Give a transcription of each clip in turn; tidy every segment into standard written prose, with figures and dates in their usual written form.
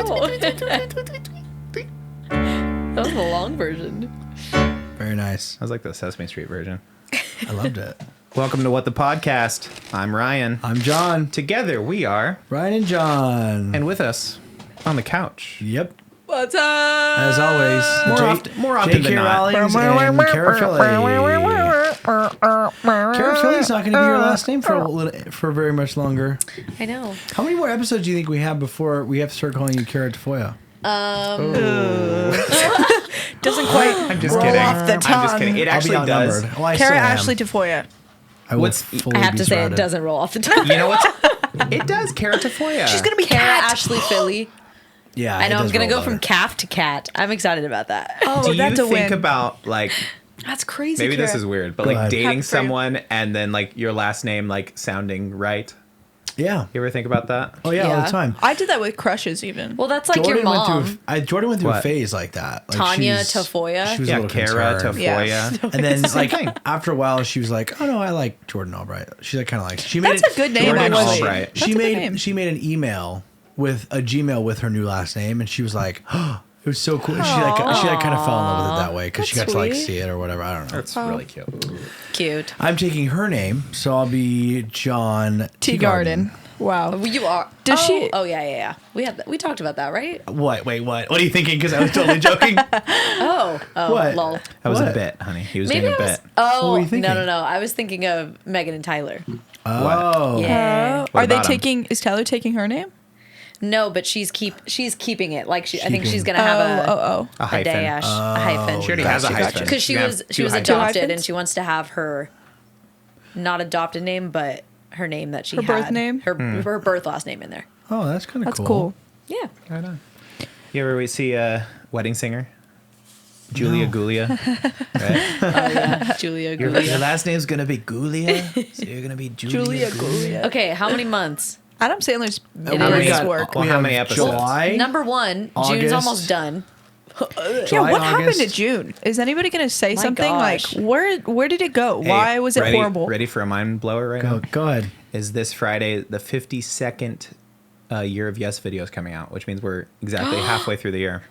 know. That was the long version. Very nice. I was like the Sesame Street version. I loved it. Welcome to What the Podcast. I'm Ryan. I'm John. Together we are, Ryan and John. and with us on the couch. Yep. What's up? As always, More often than not. Rawlings and Cara Cara Philly's not going to be your last name for very much longer. I know. How many more episodes do you think we have before we have to start calling you Cara Tafolla? Doesn't quite I'm just roll kidding. off the tongue. I'm just kidding. It actually does. Well, I Cara still am. Ashley Tafolla. I will What's- fully I have be to say it surrounded. doesn't roll off the tongue. You know what? It does. Cara Tafolla. She's gonna be Cara cat. Ashley Philly. Yeah, I know it I'm does gonna roll go from better. calf to cat. I'm excited about that. Oh, Do you that's a think win. about like That's crazy. maybe this Cara. is weird, but Go like ahead. dating Happy for you. someone and then like your last name like sounding right? Yeah. You ever think about that? Oh yeah, all Yeah. the time. I did that with crushes even. Well, that's like your mom. Jordan went through a What? phase like that. Like Tanya she's- Tafolla? She was a Yeah, little Cara concerned. Tafolla. Yeah. And then, Same like, thing. after a while, she was like, "Oh no, I like Jordan Albright." She like kind of likes. She That's a good name, Jordan actually. Albright. That's She a good made name. she made an email with a Gmail with her new last name, and she was like, "Oh, it was so cool." She like kind of fell in love with it that way because she got That's to like sweet. see it or whatever. I don't know. That's really cute. Cute. I'm taking her name, so I'll be John Teagarden. Wow. You are. Does she- Oh yeah. We talked about that, right? What? Wait, what? What are you thinking? Because I was totally joking. Oh. What? Lol. That was a What? bit, honey. He was Maybe doing I a was. bit. Oh were you thinking? no. I was thinking of Megan and Tyler. Oh, Yeah. What Are they about 'em? taking? Is Tyler taking her name? No, but she's keeping it. Like I think Keeping. she's gonna have Oh. A a hyphen. dash, a hyphen. She already has a Gotcha, hyphen. Because she You have was two hyphens. adopted and hyphens? she wants to have her not adopted name, but her name that she Her had. birth name? Her birth last name in there. Oh, that's kind of That's cool. cool. Yeah. Right on. You ever see a wedding singer? Julia Gulia. Right? Julia Your Gulia. last name's going to be Gulia? So you're going to be Julia Julia Gulia. Okay, how many months? Adam Sandler's It how is. many got- work. Well, We how have many episodes? July, Number one, June's August. almost done. Yeah, July, what happened to August. June? Is anybody gonna say My something gosh. like where did it go? Hey, Why was it ready, horrible? Ready for a mind blower right now? Go ahead. Is this Friday the 52nd year of Yes videos coming out, which means we're exactly halfway through the year.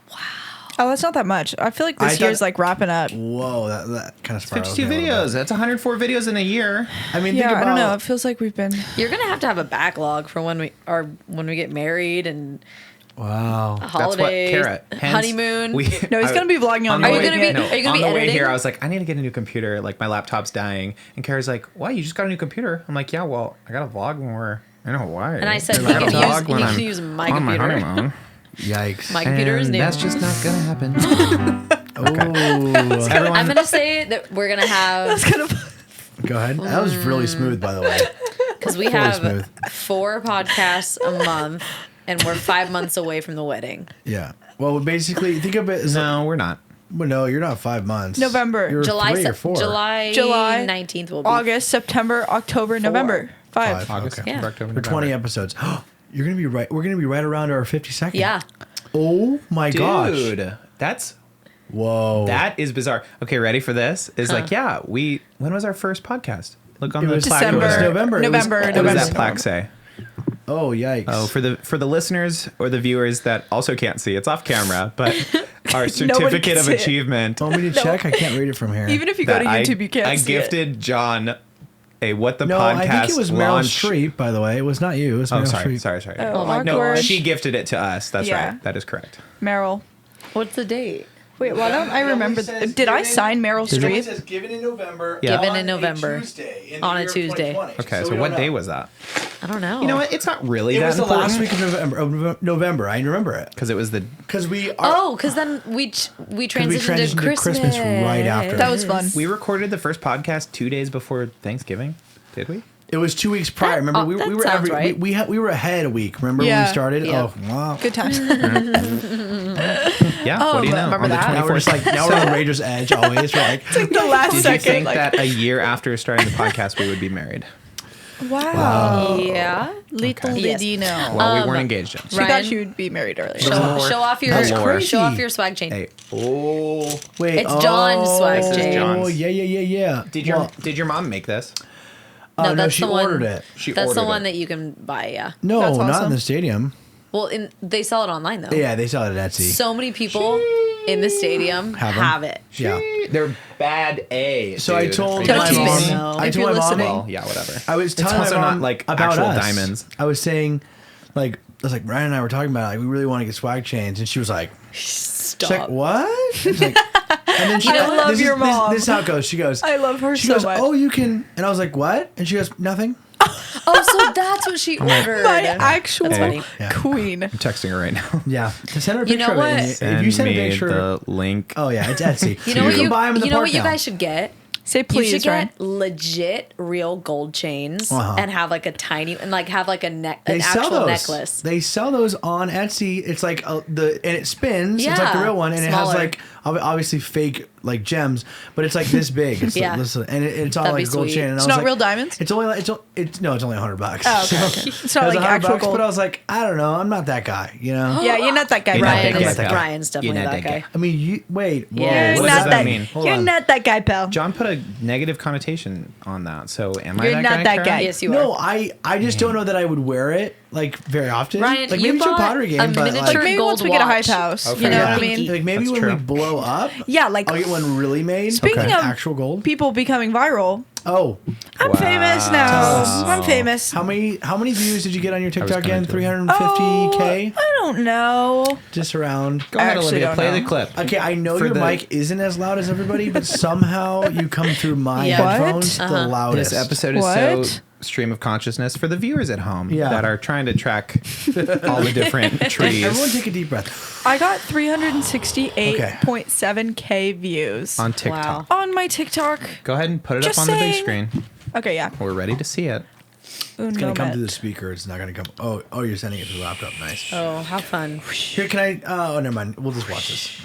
Oh, that's not that much. I feel like I this thought- year's like wrapping up. Whoa, that kind of spiraled 52 me a little videos. bit. That's 104 videos in a year. I mean, Yeah, think I about. don't know. It feels like we've been. You're gonna have a backlog for when we get married and Wow. holidays, That's what, Cara, hence, honeymoon. No, he's gonna be vlogging on the the Are way- you gonna be- no, are you gonna on be the way editing? here, I was like, I need to get a new computer. Like, my laptop's dying. And Kara's like, why? You just got a new computer? I'm like, yeah, well, I got to vlog when we're in Hawaii. And I said, And he I can gotta use- vlog when he I'm can use my on computer. honeymoon. Yikes. My computer is And new. that's just not going to happen. Oh. Everyone, I'm gonna say that we're gonna have Go ahead. That was really smooth, by the way. because we Fully have smooth. 4 podcasts a month, and we're 5 months away from the wedding. Yeah. Well, basically, think of it as no, we're not. well, no, you're not 5 months. November. You're July 3 or 4. July July, 19th will be August, September, October, November. 5. August, Okay. Yeah. September, October, For 20 November. episodes. You're gonna be right. We're gonna be right around our 52nd. Yeah. Oh my gosh. Dude, that's Whoa. that is bizarre. Okay, ready for this? Is like, yeah, when was our first podcast? Look on It the was plaque December. over there. November. It was- November. What does November. that plaque say? Oh yikes. Oh, for the listeners or the viewers that also can't see, it's off camera, but our certificate can of see it. achievement Want me to check? I can't read it from here. Even if you go that to YouTube, you can't I see it. gifted John a What the no, Podcast I think it was Meryl launch. Streep, by the way. It was not you. It was Oh, Meryl sorry, Streep. sorry. Oh, my No, awkward. she gifted it to us. That's Yeah. right. That is correct. Meryl. What's the date? Wait, why don't I remember? Did I sign Meryl Streep? given in November. Yeah. Given in November. On a Tuesday. Okay, so what day was that? I don't know. You know what? It's not really It that was the important. last week of November. I remember it Because it was the because we are. Oh, because then we transitioned to Christmas. right after. That was fun. we recorded the first podcast 2 days before Thanksgiving. Did we? It was 2 weeks prior. Remember, we that were sounds right. we were ahead a week. Remember when Yeah. we started? Yeah. Oh wow. Good times. Yeah. Oh, what do you know? remember On the that. Now we're just 24th. like now we're on Raider's Edge always. We're like the last Did you second. think like, that a year after starting the podcast we would be married? wow. Yeah. Little Okay. did you know. Well, we weren't engaged yet. She Ryan? thought she would be married earlier. Show off your That's crazy. show off your swag chain. Hey. Oh. wait. It's John's swag This is chain. John's. Oh yeah. Did your mom make this? No, No, that's she the one. ordered it. She That's the ordered one it. that you can buy. Yeah. No, That's not in awesome. the stadium. Well, they sell it online though. Yeah, they sell it at Etsy. So many people in the stadium have it. Yeah. They're bad A. So I dude. told Are you my keep kidding it. me? No. I If told you're my mom. listening. Well, yeah, whatever. I was telling also my mom not, like, about actual us. diamonds. I was saying, like, I was like, Ryan and I were talking about it. Like, we really want to get swag chains, and she was like, Stop. she's like, what? I was like, and then she, I love this your is, mom. This is how it goes. She goes, I love her she so goes, much. oh, you can. And I was like, what? And she goes, nothing. Oh, so that's what she ordered. My actual That's funny. Yeah. queen. I'm texting her right now. Yeah. To send her a You picture know of it. what? And if you send a me picture. the link. Oh, yeah, it's Etsy. You know what can you buy them in the you know park what you now. guys should get? Say please, you should Ryan. get legit real gold chains Uh-huh. and have like a tiny and like have like an They sell actual those. necklace. They sell those on Etsy. It's like and it spins. It's like the Yeah, real one, and it smaller. has like obviously fake like gems, but it's like this big. It's Yeah. and it's all That'd like be a gold sweet. chain. And I It's was not like, real diamonds? It's only it's only $100. Oh, okay, okay. It's not like actual gold. But I was like, I don't know. I'm not that guy. You know. Yeah, you're not that guy, You're not Ryan. that guy, Is, pal. Brian's definitely You're not that that guy. guy. I mean, wait. Whoa, Yes. what You're does not that that. mean? Hold You're on. not that guy, pal. John put a negative connotation on that. So am I You're that not guy? that Cara? guy. Yes, you No, are. I just don't know that I would wear it like very often. Ryan, like you maybe to a bought pottery game, a but miniature like, Maybe gold once we get a watch. hype house, Okay. you know yeah, what I mean? like maybe That's when true. we blow up, Yeah, like I'll get one really made. speaking Okay. of Actual gold. people becoming viral, Oh, I'm famous now. I'm famous. how many views did you get on your TikTok coming again? to it. 350K, I don't know. just around. Go ahead, Actually Olivia. don't Play know. the clip. Okay, I know For your the- mic isn't as loud as everybody, but somehow you come through my Yeah. What? headphones the loudest. This episode is What? so stream of consciousness for the viewers at home Yeah. that are trying to track all the different trees Everyone take a deep breath. I got 368.7K views on TikTok. Wow. on my TikTok. Go ahead and put it Just up on the big saying. screen. Okay, yeah. We're ready to see it. It's gonna come through the speaker. It's not gonna come. Oh, you're sending it to the laptop. Nice. Oh, how fun. Here, can I? Oh, never mind. We'll just watch this.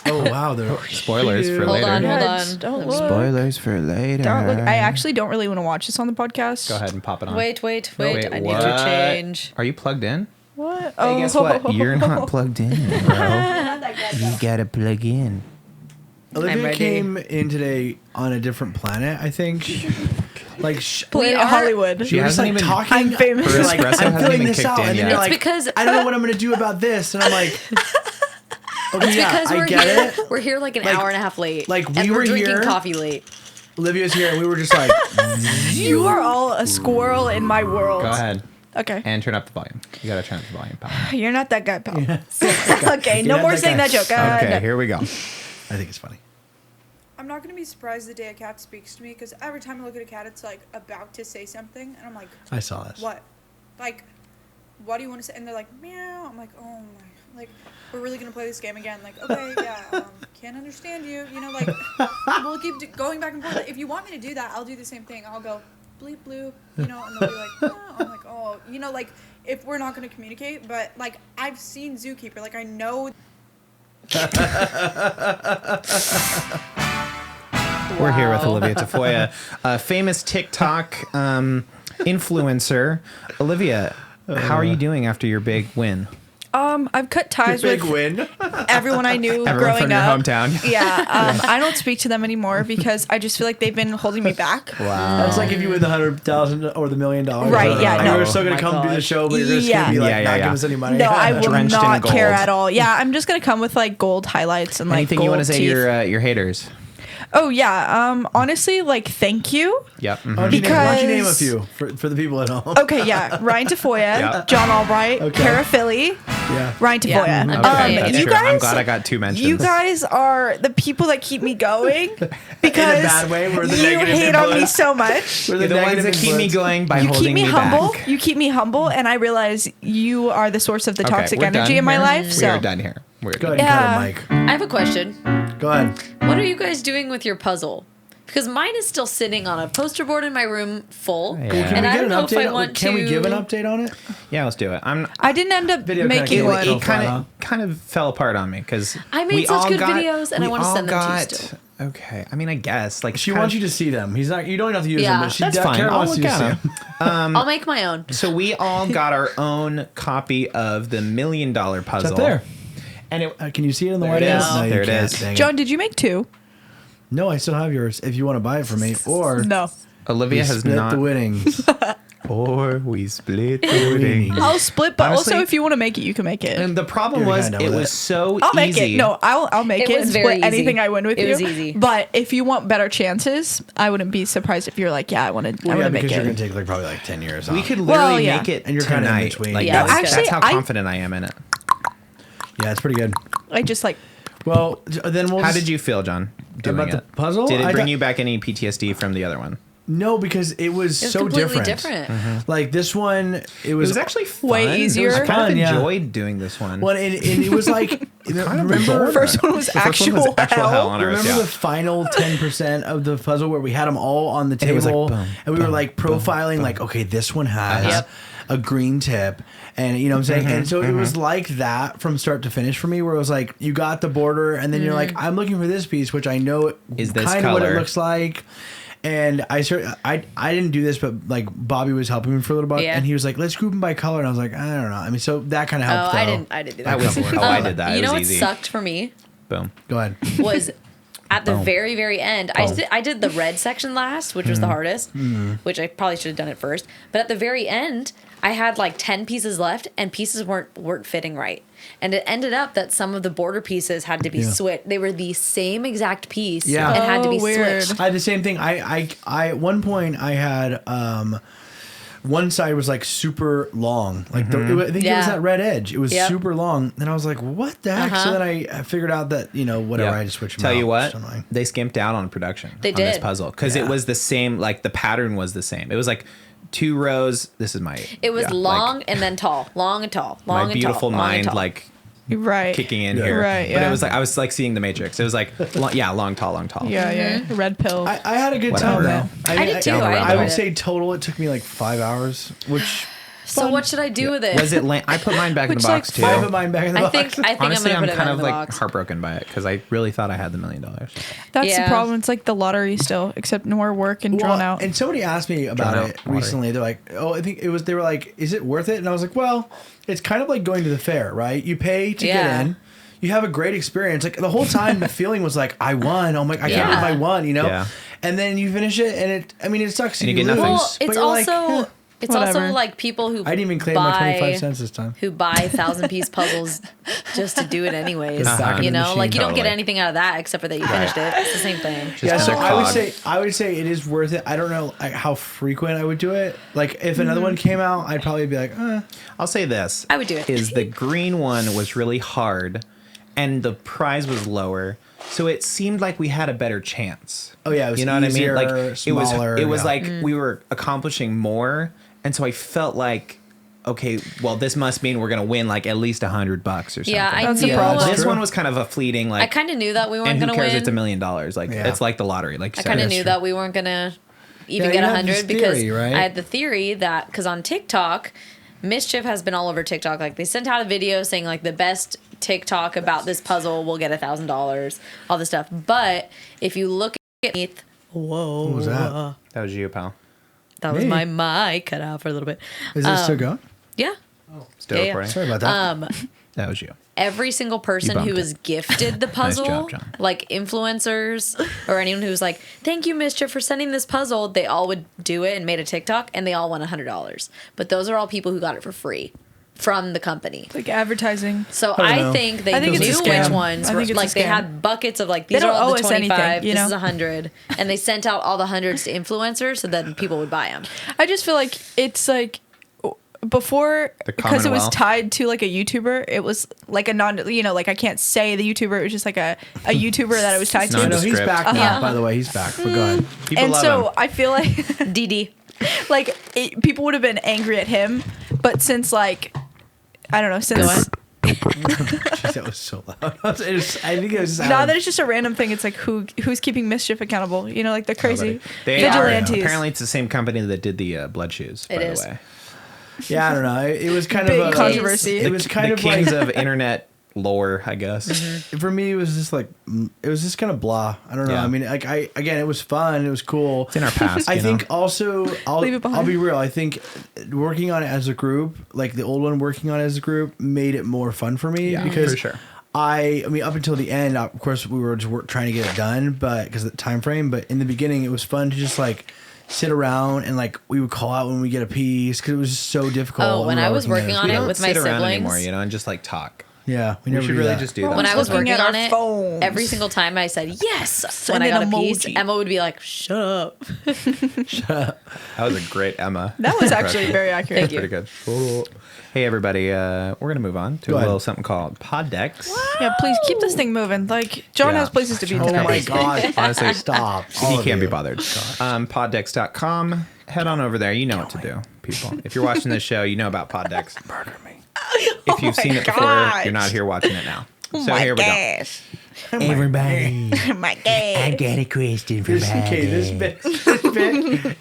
Oh wow, they're Spoilers for Hold later. on, hold Yeah, on. just don't look. Spoilers for later. Don't look. I actually don't really want to watch this on the podcast. Go ahead and pop it on. Wait. Wait, I need what? to change. Are you plugged in? What? Hey, guess what? You're not plugged in, bro. You gotta plug in. Olivia ready. came in today on a different planet, I think. Like Planet are- Hollywood. she was hasn't like even- talking. I'm famous. You're like, Her espresso I'm hasn't filling even this kicked out, in and then yet. you're It's like, because- I don't know what I'm gonna do about this, and I'm like, okay, yeah, Because I we're get here. it. We're here like an Like- hour and a half late. like, we and we're were drinking here- coffee late. Olivia's here, and we were just like, You are all a squirrel in my world. Go ahead Okay. and turn up the volume. You gotta turn up the volume, pal. You're not that guy, pal. Okay, You're no not more that saying guy. that joke. Okay, here we go. I think it's funny. I'm not gonna be surprised the day a cat speaks to me because every time I look at a cat, it's like about to say something, and I'm like, I saw this. what? Like, what do you want to say? And they're like, meow. I'm like, oh my, like, we're really gonna play this game again? Like, okay, yeah, can't understand you. You know, like, we'll keep going back and forth. If you want me to do that, I'll do the same thing. I'll go bleep bloop, you know, and they'll be like, oh. I'm like, oh, you know, like, if we're not gonna communicate, but like, I've seen Zookeeper, like, I know. We're here with Olivia Tafolla, a famous TikTok influencer. Olivia, how are you doing after your big win? I've cut ties Big with win. everyone I knew Everyone growing from your up. hometown. Yeah, I don't speak to them anymore because I just feel like they've been holding me back. Wow. That's like if you win the 100,000 or the $1 million. Right, yeah, And no. you're still gonna Oh my come do the gosh. show, but you're just Yeah. gonna be like, Yeah, not yeah. give us any money. No, I will Drenched in not care gold. at all. Yeah, I'm just gonna come with like gold highlights and like Anything gold you want to say teeth. to your haters? Oh yeah. Honestly, like thank you. Yep. mhm. Why don't you name a Because- few for the people at home? Okay, yeah. Ryan Tafolla, Yeah. John Albright, Okay. Cara Philly, Yeah. Ryan Tafolla. Yeah, Okay, that's you true. I'm guys, glad I got 2 mentions. you guys are the people that keep me going because bad way, we're the you negative hate on me influence. so much. We're You're the ones negative that keep me influence. going by You holding keep me humble. back. You keep me humble, and I realize you are the source of the Okay, toxic we're energy done in my here. life. We So are done here. We're Go done. ahead and Yeah. cut it, Mike. I have a question. Go ahead. What are you guys doing with your puzzle? Because mine is still sitting on a poster board in my room full. Yeah. Can And we I get don't an know if I update? want Can we to- give an update on it? Yeah, let's do it. I didn't end up Video kinda making came one. out. It kind far, of kind of fell apart on me because I made such good videos, and I wanna send them to you still. Okay, I mean, I guess like She wants you to see them. He's not. You don't have to use Yeah. them, but she That's fine. Kara I'll wants look you to at see them. them. I'll make my own. So we all got our own copy of the $1 million puzzle. It's up there. And it, Can you see it in the There white it area? is. No, you There it can't. is. Dang it. John, did you make 2? No, I still have yours. If you want to buy it for me, or No. Olivia we has split not. the winnings. Or we split the ring. I'll split, but Honestly- also if you want to make it, you can make it. And the problem You're was kinda it with was it. so I'll make easy. it. No, I'll make It it was and very split anything easy. I win with It you. was easy. But if you want better chances, I wouldn't be surprised if you're like, yeah, I want to Well, yeah, make because you're it. gonna take like probably like 10 years. We off. could literally Well, yeah. make it And you're kinda in tonight. between. Like, Yeah, that's actually, how I- confident I am in it. Yeah, it's pretty good. I just like Well, then we'll. How did you feel, John? Doing About the it? puzzle? Did it I bring got- you back any PTSD from the other one? No, because it was It was so completely different. different. Like this one, it It was was actually fun. way easier. I kind Fun, of yeah. enjoyed doing this one. Well, and it was like remember first one was The first one was actual actual hell hell. on earth. Remember Yeah. the final 10% of the puzzle where we had them all on the And it was like table, boom, and we were boom, like profiling, like, okay, this one has Yep. a green tip, and you know what I'm saying. Mm-hmm, And so it was like that from start to finish for me, where it was like you got the border, and then you're like, I'm looking for this piece, which I know Is this kind of what it color? looks like. And I didn't do this, but like Bobby was helping me for a little bit, Yeah. and he was like, "Let's group them by color," and I was like, "I don't know." I mean, so that kind of Oh, helped. I though. didn't do That that. was I did that. You It know was what easy. sucked for me Boom. Go ahead. was at the Boom. very, very end. I did the red section last, which was the hardest, which I probably should have done it first. But at the very end, I had like 10 pieces left, and pieces weren't fitting right. And it ended up that some of the border pieces had to be Yeah. switched. They were the same exact piece, Yeah. and had to be Oh, weird. switched. I had the same thing. I at one point I had one side was like super long, like I think it was Yeah. that red edge. It was Yep. super long, and I was like, "What the heck?" So then I figured out that whatever, Yeah. I just switched them Tell out. you what, It's annoying. they skimped out on production. They on this did. puzzle because Yeah. it was the same. Like the pattern was the same. It was like 2 rows. This is my. It was yeah, long like, and then tall, long and tall, long my and beautiful tall, long and mind tall. like Right. kicking in Yeah. here. Right, But yeah. it was like I was like seeing the Matrix. It was like long, tall, long, tall. Yeah, yeah. Red pill. I had a good Whatever. time though. I did too. I I enjoyed would it. say total it took me like 5 hours, which So what should I do with it? Was it? I put mine back in the Which, box like, too. I put mine back in the I box. think Honestly, I'm I'm gonna put it kind in of the like box. heartbroken by it because I really thought I had the $1 million. That's Yeah. the problem. It's like the lottery still, except more work and drawn out. And somebody asked me about Drawn it out lottery. recently. They're like, "Oh, I think it was." They were like, "Is it worth it?" And I was like, "Well, it's kind of like going to the fair, right? You pay to Yeah. get in. You have a great experience. Like the whole time, the feeling was like, I won. I'm like, I can't Yeah. believe I won. You know. Yeah. And then you finish it, and it sucks. And you you get nothing. lose, Well, but it's you're like, also "Eh." it's also Whatever. like people who I didn't even claim my 25 cents this time. who buy 1,000-piece puzzles just to do it anyways. Just back in You the know, machine. like you don't get Totally. anything out of that except for that you finished it. It's the same thing. Yeah, so another cog. I would say it is worth it. I don't know like, how frequent I would do it. Like if another one came out, I'd probably be like, I'll say this. I would do it. Is the green one was really hard and the prize was lower. So it seemed like we had a better chance. Oh, yeah, it was you know what I easier, mean? Like smaller, it was yeah. like we were accomplishing more, and so I felt like, okay, well, this must mean we're gonna win like at least $100 or something. Yeah, I That's a knew. problem. This True. one was kind of a fleeting like. I kind of knew that we weren't and who going to cares? win. It's $1 million. Like Yeah. it's like the lottery. Like you I said. kind of That's knew true. that we weren't going to even Yeah, get you had this 100 because theory, right? I had the theory that because on TikTok, Mischief has been all over TikTok. Like they sent out a video saying like the best TikTok about this puzzle will get $1,000, all this stuff. But if you look at whoa, What was that? That was you, pal. that was Me? my mic cut out for a little bit. is this still going? Yeah. Still Yeah, yeah. recording. Sorry about that. That was you. Every single person bumped who it. was gifted the puzzle, job, John. like influencers or anyone who was like, "Thank you, Mischief, for sending this puzzle," they all would do it and made a TikTok, and they all won $100. But those are all people who got it for free from the company. like advertising. So I don't I know. think they I think knew it's a which scam. ones I were think it's a like they scam. had buckets of like They these are don't all owe the us 25, anything, you this know? is 100, and they sent out all the hundreds to influencers so that people would buy them. I just feel like it's like before The because it was Commonwealth. tied to like a YouTuber. It was like a like I can't say the YouTuber. It was just like a YouTuber that it was tied It's I to. know he's nondescript. back now. Yeah. By the way, he's back. But go ahead. People And love so him. I feel like DD. like people would have been angry at him, but since like I don't know, since Jeez, that was so loud. I think it was just now that it's just a random thing, it's like who's keeping Mischief accountable? You know, like the crazy They vigilantes. are. Apparently, it's the same company that did the blood shoes. It by is. the way. Yeah, I don't know. It was kind Big of a controversy. It was kind the of kings like of internet lore, I guess. for me. It was just like it was just kind of blah. I don't know. Yeah. I mean, like again, it was fun. It was cool. It's in our past. I you think know? also Leave it I'll behind. be real. I think working on it as a group, like the old one working on it as a group, made it more fun for me Yeah, because for sure. I mean, up until the end, of course, we were just trying to get it done, but because of the time frame. But in the beginning, it was fun to just like sit around and like we would call out when we get a piece because it was so difficult. Oh, when I was working on We it don't with my sit around siblings anymore, you know, and just like talk. Yeah, We never should do really that. just do that. When I was Looking working at on our it, phones. every single time I said yes when Send I got a an piece, emoji. Emma would be like, "Shut up." That was a great Emma. That was actually very accurate. Thank you. Pretty good. Hey everybody, we're gonna move on to Go a ahead. little something called Poddex. Yeah, please keep this thing moving. Like John Yeah. has places to be Oh today. my god! Honestly, Stop. he All of can't be you. bothered. Poddex.com. Head on over there. You know what to do, people. If you're watching this show, you know about Poddex. Murder me. If you've seen it before, gosh. you're not here watching it now. Oh So my here we go. gosh. Everybody, My gosh. got a question for this bit,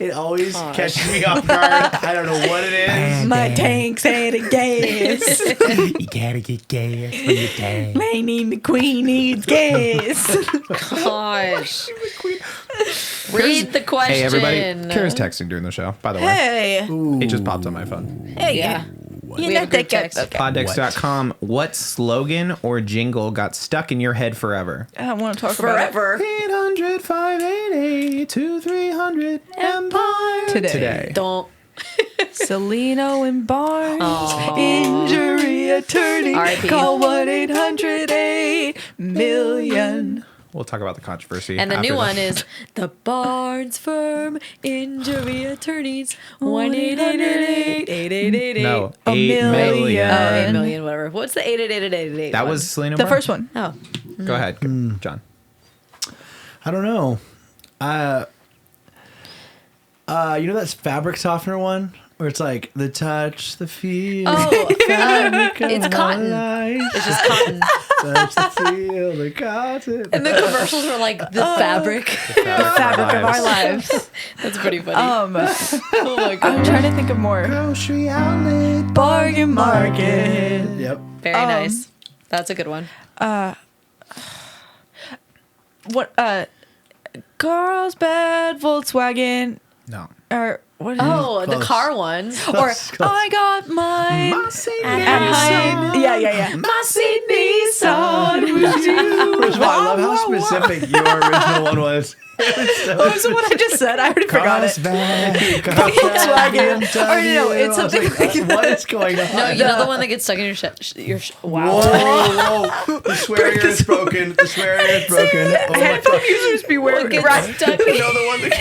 it always catches me off guard. I don't know what it is. My tank's out of gas. You gotta get gas for your tank. My name the queen needs gas. Gosh. Read the question. Hey everybody, Kara's texting during the show, by the way. Hey. It just popped on my phone. Hey. Yeah. You're We have not a group that good. text. Okay. Poddex.com. What slogan or jingle got stuck in your head forever? I don't want to talk about Forever. 800 588 2300 Empire Today. Don't. it. Celino and Barnes. Aw. Injury attorney. R.I.P. Call 1-800-8-million. We'll talk about the controversy. And the after new this. one is the Barnes Firm Injury Attorneys 1-800-8-8888. No, A 8 million. million. 8 million, whatever. What's the 88888? That was Selena The Barnes? first one. Oh. Go ahead, John. I don't know. You know that fabric softener one where it's like the touch, the feel. Oh, fabric of it's my cotton. life. It's just cotton. Touch the feel, the cotton. And the commercials were like the fabric. The fabric of our lives. That's pretty funny. Oh my God. I'm trying to think of more. Grocery outlet. Bargain market. Yep. Very nice. That's a good one. What? Carlsbad Volkswagen. No. Or what? Oh, the Close. car ones. Or I got mine at home. Yeah. My Sydney Nissan. First of all, I love how specific your original one was. It was so What was the one I just said? I already forgot it. Volkswagen. Or no, it's something like that. What is going on? No, you know the one that gets stuck in your wow. Whoa. The swear ear is broken. The swear ear is broken. Oh my Headphone God. users beware. What gets Ryan, stuck You know the one that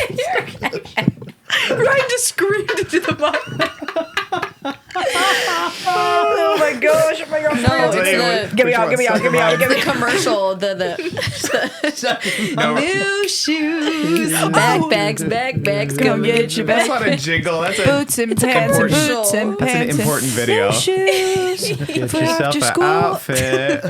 Ryan just screamed into the mic. Oh my gosh! Oh my gosh! No, it's the Give me out! Give me out! Give me out! Give the me out! commercial. The new shoes, backpacks. Come get your That's back. not a jingle. That's a Boots and pants and important- boots and That's an pants. and important video. new shoes Get for yourself after an school. outfit.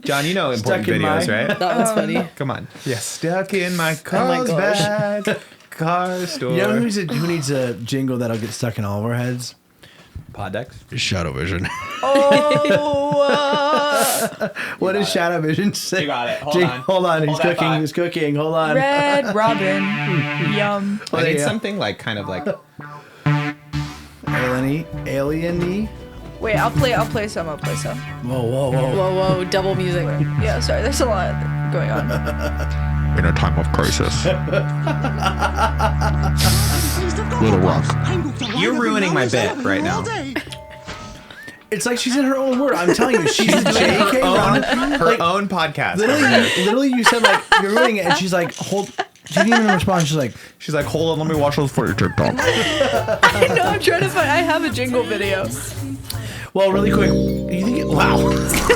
John, you know important Stuck in videos, my- right? That was funny. Come on. Yeah, stuck in my my Carlsbad gosh. car store. You know who needs a jingle that'll get stuck in all of our heads? Poddex. Shadow Vision. Oh, What does Shadow Vision say? You got it. Hold on. Hold on. He's Hold that cooking. thought. He's cooking. Hold on. Red Robin, yum. I need yeah. something like kind of like Alien-y. Wait, I'll play some. Whoa. Whoa, double music. Yeah, sorry, there's a lot going on. In a time of crisis. Little Rock. you're ruining my bit right now. It's like she's in her own word. I'm telling you, she's a J.K. Rowling. Her own podcast. Literally, you said like you're ruining it, and she's like, hold. She didn't even respond. She's like, hold on, let me watch those for you, TikTok. I know, I'm trying to find. I have a jingle video. well, really quick. You think? Wow.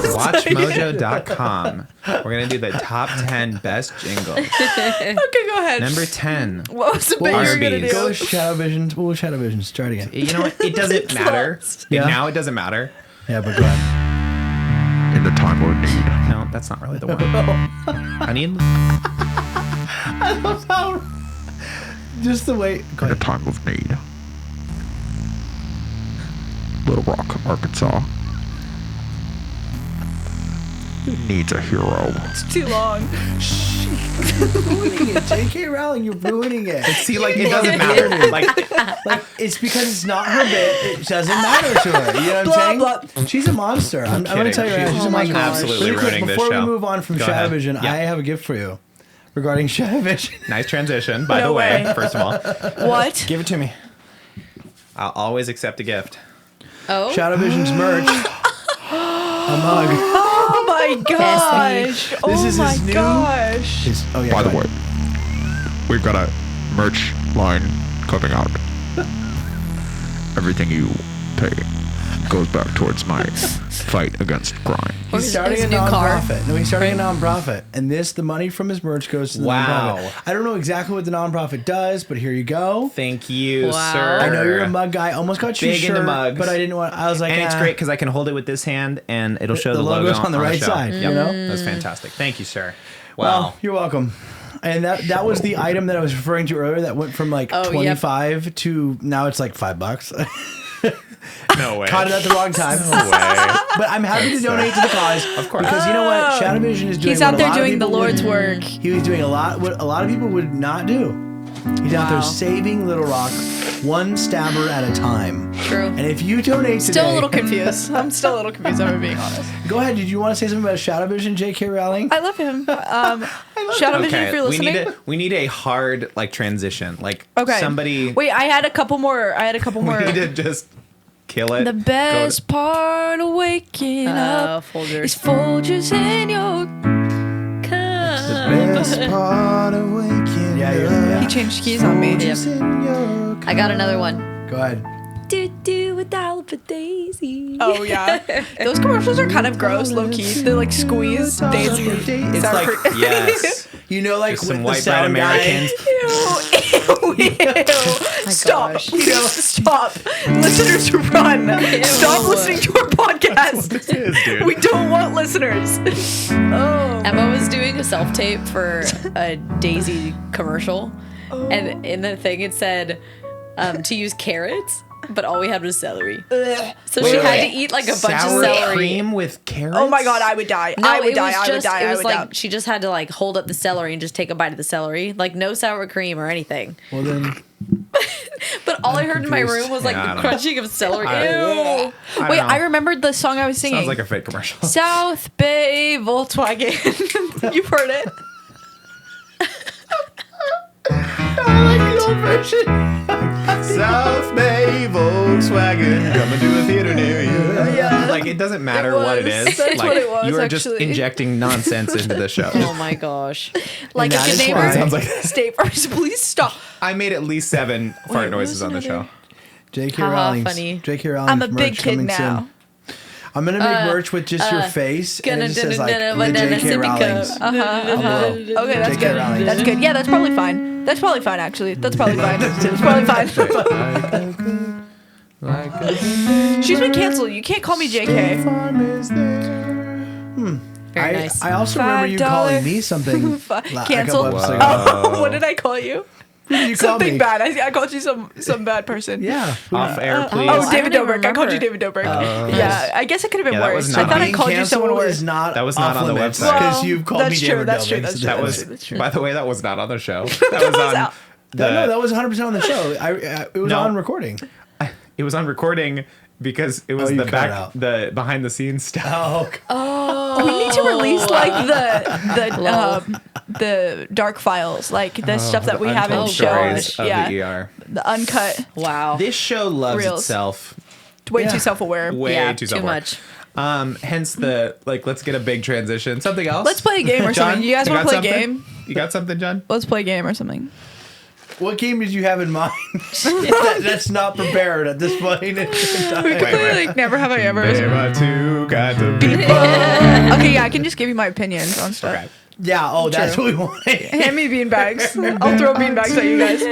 Watchmojo.com. We're going to do the top 10 best jingles. Okay, go ahead. Number 10. What was the bit you were gonna Arby's. Go do? with Shadow Vision. We'll with Shadow Vision. Try it again. You know what? It doesn't matter. Yeah. Now it doesn't matter. Yeah, but go ahead. In a time of need. No, that's not really the one. I need... Just the way. Go In a ahead. time of need. Little Rock, Arkansas. Needs a hero. It's too long. ruining it. J.K. Rowling, you're ruining it. See, like, it doesn't matter. Like, Like, it's because it's not her bit. It doesn't matter to her. You know what I'm saying? She's a monster. I'm going to kidding. tell you right now. She's a monster. absolutely Really quick, ruining this before show. we move on from Go Shadow ahead. Vision, Yeah. I have a gift for you. regarding Shadow Vision. Nice transition, by No the way. way. First of all, What? give it to me. I'll always accept a gift. Oh, Shadow Vision's merch. A mug. Oh my gosh. This Oh is his my new- gosh. Oh yeah. By go the way, ahead. we've got a merch line coming out. Everything you pay goes back towards my fight against crime. Or He's starting his a new car. nonprofit. No, he's starting a nonprofit, and the money from his merch goes to the Wow. nonprofit. I don't know exactly what the nonprofit does, but here you go. Thank you, Wow. sir. I know you're a mug guy. Almost got you a Big into shirt, mugs. but I didn't want. I was like, And it's ah. great because I can hold it with this hand, and it'll show The the, logo logo's on the right show. side, you Yep. know? That's fantastic. Thank you, sir. Well, Wow. you're welcome. And that was the item that I was referring to earlier that went from like Oh, yep. 25 to now it's like $5. No way. Caught it at the wrong time. No way. But I'm happy to donate to the cause. Of course. Because you know what? Shadow Vision is doing He's out what a there lot of doing the people Lord's would- work. He was doing what a lot of people would not do. He's out there Wow. saving Little Rock one stabber at a time. True. And if you donate Still today, a little confused. I'm still a little confused, I'm being honest. go ahead. Did you want to say something about Shadow Vision, J.K. Rowling? I love him. Shadow Vision, if you're listening. we need a hard like transition. Like Okay. somebody Wait, I had a couple more. we need to just kill it. The best part of waking up Folgers. is Folgers in your. Best part of waking He changed keys on me. I got another one. Go ahead. Do with Albright Daisy. Oh yeah, those commercials are kind of gross, low key. They're like squeeze Daisy. It's Sour like cream. yes. You know, like Just with some the white bread sound guy. Americans. Ew. Stop. gosh. Stop. Listeners, run. Stop listening to our podcast. This is, dude. We don't want listeners. Oh. Emma was doing a self tape for a Daisy commercial, and in the thing it said to use carrots, but all we had was celery. So she had to eat like a bunch of Sour celery. cream with carrots. Oh my god, I would die. No, I would it die. was I would just die. it I was would like die. she just had to like hold up the celery and just take a bite of the celery, like no sour cream or anything. Well then, But all I heard in my confused. room was like Yeah, I the don't know. crunching of celery. I- Ew. I Wait, don't know. I remembered the song I was singing. Sounds like a fake commercial. South Bay Volkswagen. You've heard it. South Bay Volkswagen coming to a theater near you. Yeah. Like it doesn't matter what it was. is. That's like what it was, you are just actually. injecting nonsense into the show. Oh my gosh. Like that a is good why- neighbor. Sounds like- State Farms, please stop. I made at least 7 fart what noises was on the another- show. J.K. Haha, Rowling's funny. J.K. Rowling's I'm a big merch kid coming now. soon. I'm gonna make merch with just your face, and Gonna it just says like do the J.K. Rowling's. Okay, that's J.K. Rowling. good. That's good. Yeah, that's probably fine. That's probably fine, actually. That's probably fine. That's probably fine. She's been canceled. You can't call me JK. Very nice. I also remember you calling $5 me something. a Canceled. couple episodes ago. Oh, what did I call you? Who did you call Something me? bad. I called you some bad person. Yeah. Off air, please. Oh, I David don't even Dobrik. I called you remember. David Dobrik. Yeah, I guess it could have been Yeah, that worse. was I not- thought I Being called you someone canceled worse. is not That was not off on the limits, website. because you've called me that's true, David that's true, Dobrik. that's That true. was, That's true. by the way, that was not on the show. That was on out. No, that was 100% on the show. It was No. on recording. It was on recording because it was you the cut back, it out. the behind the scenes stuff. We need to release like the dark files, like the stuff that we haven't Untold shown. stories of Yeah, the ER. the uncut. Wow. This show loves Reels. itself Way Yeah. too self-aware. way yeah, too too self-aware. much. Hence the let's get a big transition. Something else. Let's play a game or John, something. You guys want got to play a something? game? You got something, John? Let's play a game or something. What game did you have in mind? That's not prepared at this point. We could play like Never Have I Ever. or something. are two kinds of people. Okay, yeah, I can just give you my opinions on stuff. Okay. Yeah, oh, that's True. what we wanted. Hand me beanbags. I'll throw beanbags at you guys.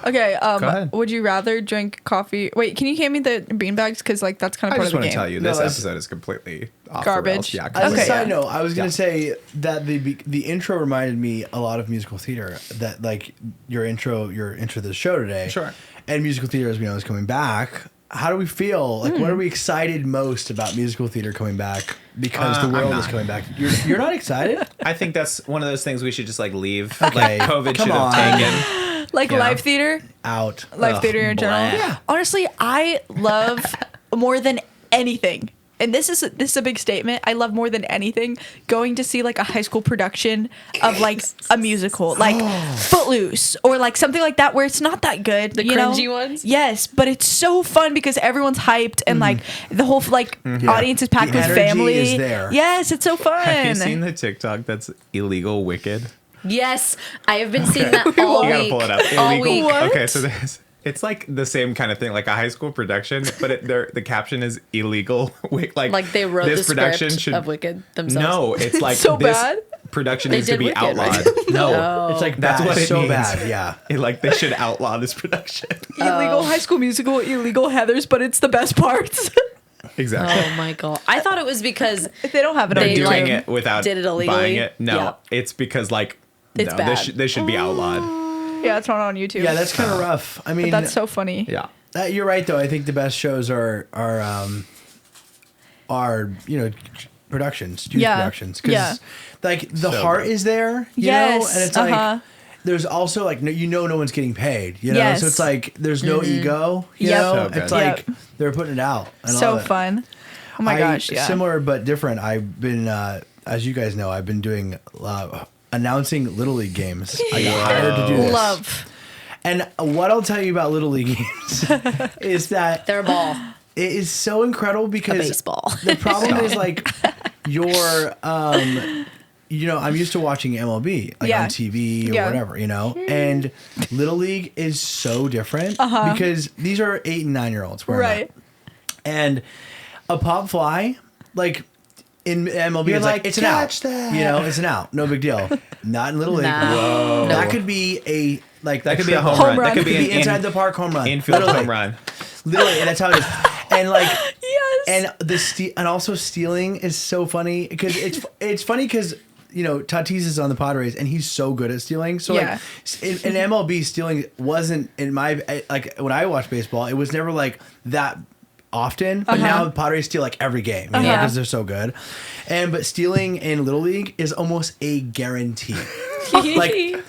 Okay, ahead. would you rather drink coffee? Wait, can you hand me the beanbags? Because like that's kind I of part just of want the to game. tell you, No, this it's- episode is completely off Garbage. The rails. As Okay, a side yeah. note, I was gonna say that the intro reminded me a lot of musical theater. That like your intro to the show today. Sure. And musical theater, as we know, is coming back. How do we feel? Like, what are we excited most about musical theater coming back? Because the I'm world is not. coming back. You're not excited? I think that's one of those things we should just like leave. Okay, Like COVID come should have on. taken. Like Yeah. live theater, Out. live Ugh, theater in general. blah. Yeah. Honestly, I love more than anything and this is a big statement. I love more than anything going to see like a high school production of like a musical, like Footloose or like something like that, where it's not that good. The you know? cringy ones? Yes, but it's so fun because everyone's hyped and like the whole like audience is packed The with energy family. is there. Yes, it's so fun. Have you seen the TikTok that's illegal wicked? Yes, I have been seeing that all You week. gotta pull it up. All Illegal. week. What? Okay, so it's like the same kind of thing, like a high school production, but the caption is illegal. Like they wrote this the production script should of Wicked themselves. No, it's like So this bad? production They needs to did be Wicked, outlawed. right? No, it's like That's bad, what it so means. bad. Yeah. Like they should outlaw this production. Illegal High School Musical, illegal Heathers, but it's the best parts. Exactly. Oh my god! I thought it was because If they don't have it on They, Doing like, YouTube. it without did it illegally? buying it. No, Yeah. it's because like It's no, bad. they should be outlawed. Yeah, it's not on YouTube. Yeah, that's kind of rough. I mean, But that's so funny. Yeah. you're right though. I think the best shows are productions, Jewish Yeah. productions, because Yeah. like the So heart good. is there, you Yes, know, and it's uh-huh. like there's also like no one's getting paid, you know, Yes. so it's like there's no ego, you Yep. know, So good. it's like Yep. they're putting it out. And all So that. fun. Oh my gosh, yeah. Similar but different. I've been, as you guys know, I've been doing announcing Little League games. I got hired to do this. Love. And what I'll tell you about Little League games is that they're a ball, it is so incredible a because baseball. the problem is like your you know, I'm used to watching MLB like Yeah. on TV or Yeah. whatever, you know, and Little League is so different because these are 8 and 9-year-olds, Right. and a pop fly, like in MLB, You're it's like like, it's an out. "Catch that." You know, it's an out. No big deal. Not in Little League. Nah. Whoa. That could be a like That could be a triple. home run. Home That could be Could an be inside the park home run. infield Literally. home run. Literally, and that's how it is. And like, Yes. and and also stealing is so funny because it's funny because you know Tatis is on the Padres and he's so good at stealing. So Yeah. like in MLB, stealing wasn't in my like when I watched baseball, it was never like that often. But now the Padres steal like every game, you know, because they're so good. But stealing in Little League is almost a guarantee. Like.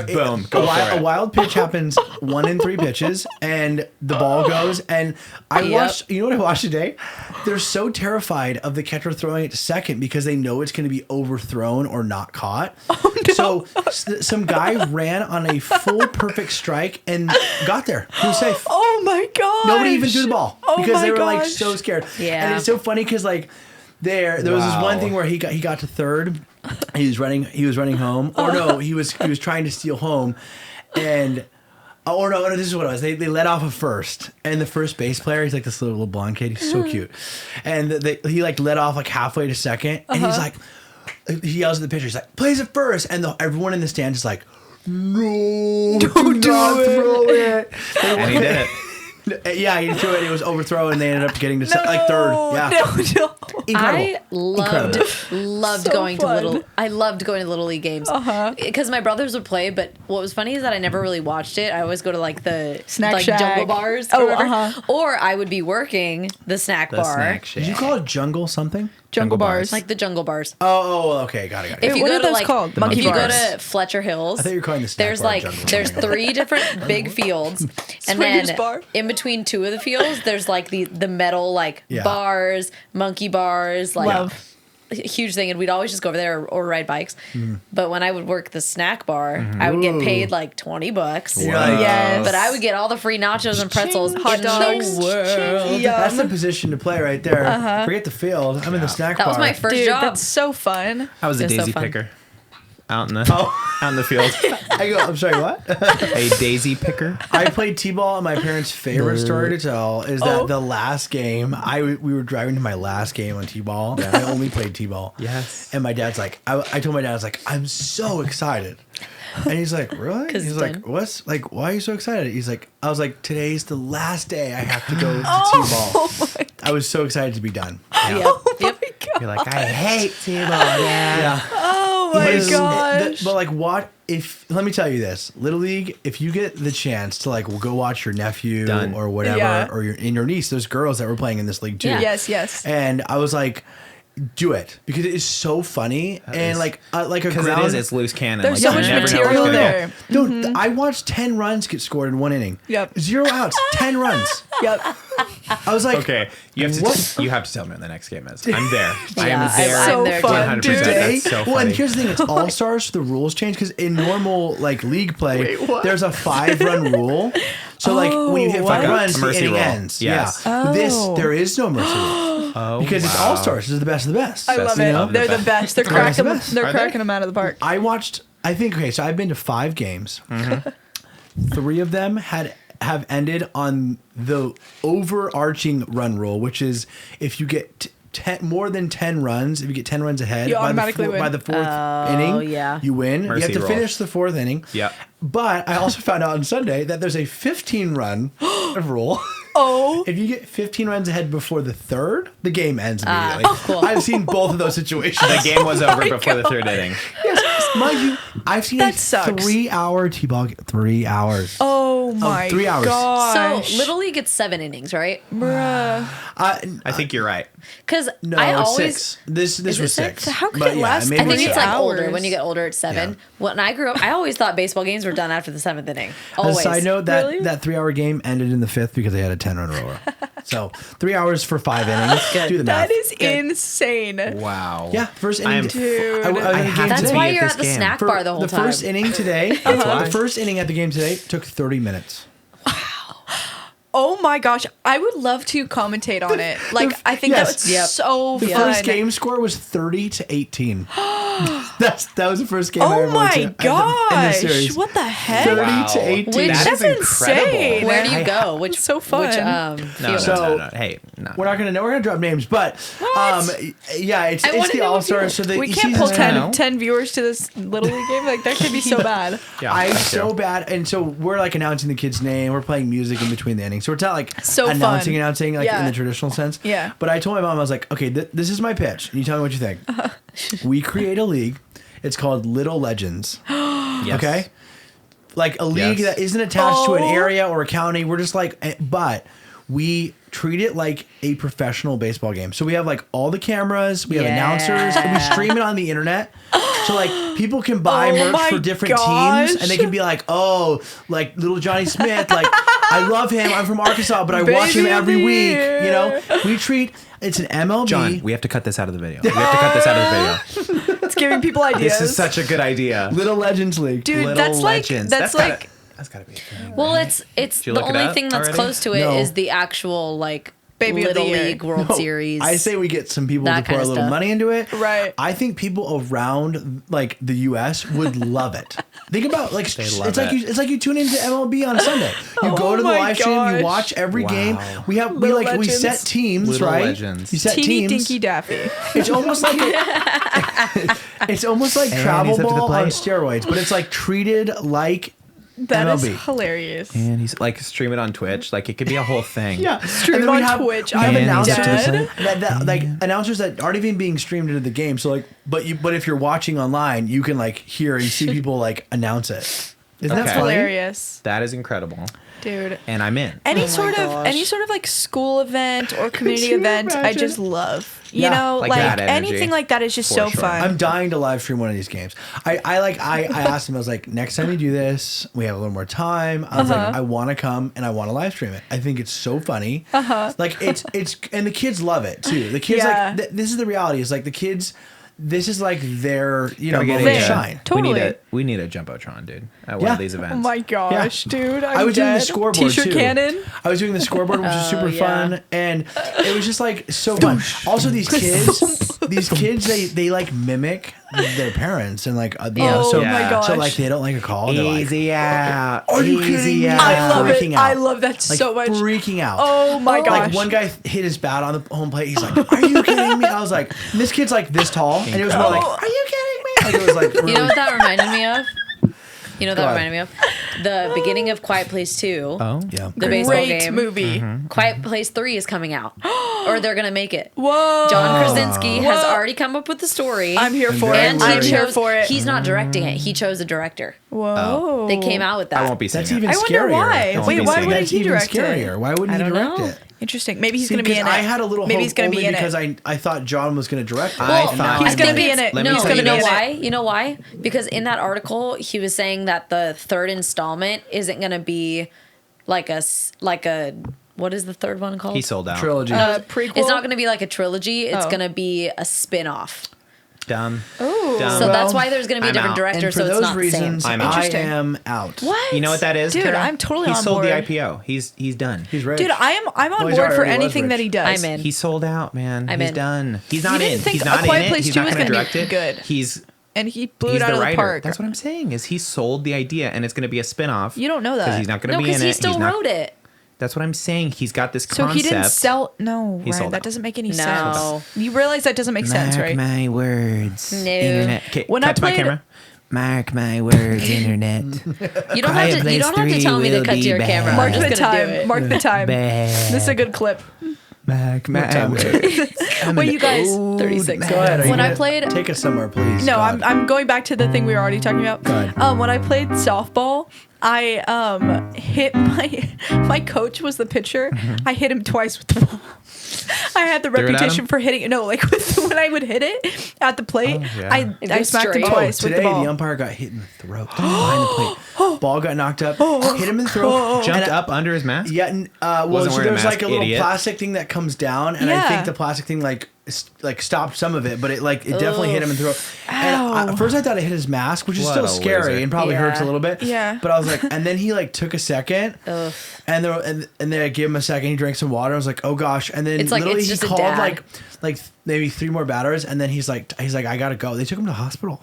Boom, go for A it. wild pitch happens 1 in 3 pitches, and the ball goes. And I Yep. watched. You know what I watched today? They're so terrified of the catcher throwing it to second because they know it's going to be overthrown or not caught. Oh, no. So some guy ran on a full perfect strike and got there. He was safe. Oh my god. Nobody even threw the ball Oh because my they were like gosh. so scared. Yeah. And it's so funny because like there was this one Wow. thing where he got to third. He was running home. Or no, he was trying to steal home, and or no, this is what it was. They let off a first, and the first base player, he's like this little blonde kid. He's so cute, and he like let off like halfway to second, and he's like, he yells at the pitcher. He's like, plays it first, and everyone in the stands is like, no, do not throw it. And he did it. Yeah, he threw it. It was overthrown, and they ended up getting to like third. Yeah, No. incredible. I loved So going fun. to Little League games because my brothers would play. But what was funny is that I never really watched it. I always go to like the Snack Shack. jungle bars, Oh, or whatever. uh-huh. Or I would be working the snack The bar, snack shack. Did you call it jungle something? Jungle bars. like the jungle bars. Oh, okay, got it. If you what go are to those like, called? Monkey if you go bars. to Fletcher Hills, I thought you were calling the snack there's bar like jungle. there's 3 different big fields, and Swingers then bar. in between 2 of the fields, there's like the metal like Yeah. bars, monkey bars, like Love. a huge thing, and we'd always just go over there or ride bikes. Mm-hmm. But when I would work the snack bar, I would get paid like $20. You're like, Yes. But I would get all the free nachos and pretzels Hot in dogs. the world. That's the position to play right there. Forget the field. I'm in the snack That bar. was my first Dude, job. that's so fun. I was a It's so daisy fun. picker out in the out in the field. I go. I'm sorry. What? A daisy picker. I played t-ball, and my parents' favorite story to tell is that Oh. the last game we were driving to my last game on t-ball. I only played t-ball. Yes. And my dad's like, I told my dad, I was like, I'm so excited. And he's like, really? 'Cause He's it's like, done. what's like? Why are you so excited? He's like, I was like, today's the last day I have to go to t-ball. I was so excited to be done. Yep. You're like, I hate t-ball. Yeah. Yeah. Oh my But gosh. but like, what if? Let me tell you this: Little League. If you get the chance to like go watch your nephew Done. or whatever, Yeah. or your girls that were playing in this league too. Yeah. Yes, yes. And I was like, do it because it is so funny and like a Because ground. it's loose cannon. There's like, so you much never know what's material gonna go. there. Dude, I watched 10 runs get scored in one inning. Yep. 0 outs, 10 runs. Yep. I was like, Okay, you have to you have to tell me when the next game is. I'm there. I Yeah, am there. I'm So there, fun, 100%. dude. That's so funny. Well, and here's the thing: it's all stars, so the rules change. Because in normal like league play, there's a 5-run rule. So like when you hit 5 what? runs, A the mercy inning roll. ends. Yes. Yeah. This there is no mercy rule Oh, because it's wow. all stars. This is the best of the best. I love Best it. of the They're the best. best. They're Best cracking. of the best. They're Are they? cracking them out of the park. I watched. I think okay. So I've been to 5 games. 3 of them have ended on the overarching run rule, which is if you get 10 more than 10 runs, if you get 10 runs ahead You automatically win. by the 4th inning, yeah. you win. You Mercy have to roll. finish the 4th inning. Yep. But I also found out on Sunday that there's a 15-run rule. Oh, If you get 15 runs ahead before the 3rd, the game ends immediately. cool. I've seen both of those situations. The game was over before the 3rd inning. Yes, mind you, I've seen That a sucks. 3-hour T-ball. 3 hours. oh my 3 hours. gosh. So Little League gets 7 innings, right? Bruh. I think you're right. Because No, I it's always 6. This Is it was 6? 6. How could But it last maybe I think it was it's 6. like older. hours. When you get older, it's 7. Yeah. When I grew up, I always thought baseball games were done after the 7th inning. As Always. a side note, that Really? 3-hour game ended in the 5th because they had a 10-run roller. So 3 hours for 5 innings. Good. Do the math. That is insane. Wow. Yeah, first inning. I'm- Dude. I was at I the have game That's to today. why be you're at at the this game. snack For bar the whole time. first inning today. The first inning at the game today took 30 minutes. Oh my gosh, I would love to commentate on it. Like, I think Yes. that's Yep. so The fun. first game score was 30-18. that was the first game I Oh ever went my to in the gosh, series. what the heck? 30-18. Which- That That's is incredible. insane. Where do you go? Which so fun. Which No, field? So- Hey, no. We're not gonna drop names, but yeah, it's wanna the know All what Stars. field. So the We can't pull season- 10 viewers to this Little League game. Like, that could be so bad. Yeah, I'm me so too. bad, and so we're like announcing the kid's name. We're playing music in between the innings, so it's not like So announcing fun. like Yeah. in the traditional sense. Yeah. But I told my mom, I was like, okay, this is my pitch. You tell me what you think. We create a league. It's called Little Legends. Yes. Okay. Like a league Yes. that isn't attached to an Oh. area or a county. We're just like, but we treat it like a professional baseball game. So we have like all the cameras, we have announcers, and we stream it on the internet. So like people can buy Oh merch my for different gosh. teams, and they can be like, oh, like little Johnny Smith, like I love him. I'm from Arkansas, but I watch him Baby of every the week. year. You know, we treat it's an MLB. John, we have to cut this out of the video. We have to cut this out of the video. It's giving people ideas. This is such a good idea. Little Legends League. Dude, Little that's Legends. like, that's like, That's gotta be a thing. Well, it's you the look it only up thing that's already? close to it is No. the actual like Baby of the Little Year. League World No, Series. I say we get some people That to pour kinda a little stuff. money into it. Right. I think people around like the U.S. would love it. Think about like love it's like it. it's like you tune into MLB on Sunday. You Oh go to the my live stream, gosh. you watch every Wow. game. We Little we Legends. set teams, Little right? Legends. You set teeny teams. dinky daffy. It's almost like it's almost like And travel he's up to the ball on plate. steroids, but it's like treated like That is MLB. hilarious. And he's like stream it on Twitch. Like it could be a whole thing. Yeah, Stream and then on Twitch. We have I'm announcers dead. that like announcers that aren't even being streamed into the game. So like, but if you're watching online, you can like hear and see people like announce it. Isn't Okay. that funny? Hilarious, That is incredible. dude. And I'm in. Any sort of like school event or community you event, I imagine? just love. You Yeah, know, like like, that energy, anything like that is just for so sure. fun. I'm dying to live stream one of these games. I asked him, I was like, next time you do this, we have a little more time. I was like, I want to come and I want to live stream it. I think it's so funny. Like it's and the kids love it too. The kids Yeah. like this is the reality. It's like the kids. This is like their Gotta get moment to Fair. shine. Totally. We need a jumbotron, dude, at one Yeah. of these events. Oh my gosh, dude! I was doing the dead. scoreboard T-shirt too. cannon. I was doing the scoreboard, which was super yeah. fun, and it was just like so fun. Also, these kids, they like mimic their parents, and like you know, Oh so my gosh. so like they don't like a call. They're like, Easy out. Are you kidding me? I love freaking it. out. I love that like so much. freaking out. Oh my gosh! Like one guy hit his bat on the home plate. He's like, "Are you kidding me?" I was like, and "This kid's like this tall," and it was more like, "Are you kidding me?" Like it was like, really, You know what that reminded me of? You know what Go that on. reminded me of? The beginning of Quiet Place 2. Oh. yeah. The baseball Great game. movie. Quiet Place 3 is coming out. Or they're going to make it. Whoa! John Krasinski has Whoa. already come up with the story. I'm here for very it. And worried. I'm he here chose, for it. He's not directing it. He chose a director. Whoa. They came out with that. I won't be saying That's it. even I scarier. wonder why. That's Wait, even- why wouldn't that's he even direct it? scarier. Why wouldn't I he don't direct know. it? Interesting. Maybe he's See, going to be 'cause in it. I had a little Maybe hope he's going to only be in because it. I thought John was going to direct it. I And thought- now He's I gonna think be it's- in it. Let me No, tell you you know this. why? You know why? Because in that article, he was saying that the third installment isn't going to be like a what is the third one called? He sold out. Trilogy. Prequel. It's not going to be like a trilogy. It's Oh. going to be a spin-off. Dumb. Ooh. Dumb. So that's Well, why there's going to be a I'm different out. director, and for so it's those not reasons, the same. I'm out. I Interesting. am out. What? You know what that is, Dude, Cara? I'm totally he on sold board. the IPO. He's done. He's rich. Dude, I'm on Well, he's board for already was anything that rich. he does. I'm in. He sold out, man. I'm He's in. done. He's You not didn't in. think He's A not in Quiet it. Place He's 2 not was going to gonna be direct it. good. He's And he blew he's it out the of the writer. park. That's what I'm saying. Is he sold the idea and it's going to be a spin-off. You don't know that. Because he's not going to No, be in because it. he still He's not- wrote it. That's what I'm saying. He's got this So concept. he didn't sell. No, He Ryan, sold that out. doesn't make any No. sense. You realize that doesn't make sense, right? my words. No. Internet. Okay, When cut I to my played- camera. Mark my words, internet. You don't have to. You don't have to tell me to cut to your camera. Mark I'm the just gonna do time. it. Mark the time. This is a good clip. Mark my time words. is it? Wait, you guys. 36. Go ahead. Are you When I gonna played, take us somewhere, please. No, God. I'm going back to the thing we were already talking about. Go ahead. When I played softball, I hit my coach was the pitcher. I hit him twice with the ball. I had the Threw it at reputation him? for hitting. No, like when I would hit it at the plate, Oh, yeah. I goes smacked him straight. twice with Today, the ball. the umpire got hit in the throat behind the plate. Ball got knocked up, hit him in the throat. Jumped and, up under his mask? Yeah, well, Wasn't so wearing a there's like mask, a little idiot. plastic thing that comes down, and I Yeah. think the plastic thing like stopped some of it, but it definitely hit him in the throat. And at first I thought it hit his mask, which is What still a scary loser. and probably Yeah. hurts a little bit. Yeah. But I was like, and then he took a second, Ugh. and then I gave him a second. He drank some water. I was like, oh gosh. And then It's like- literally it's he just a called dad. like maybe 3 more batters, and then he's like I gotta go. They took him to the hospital.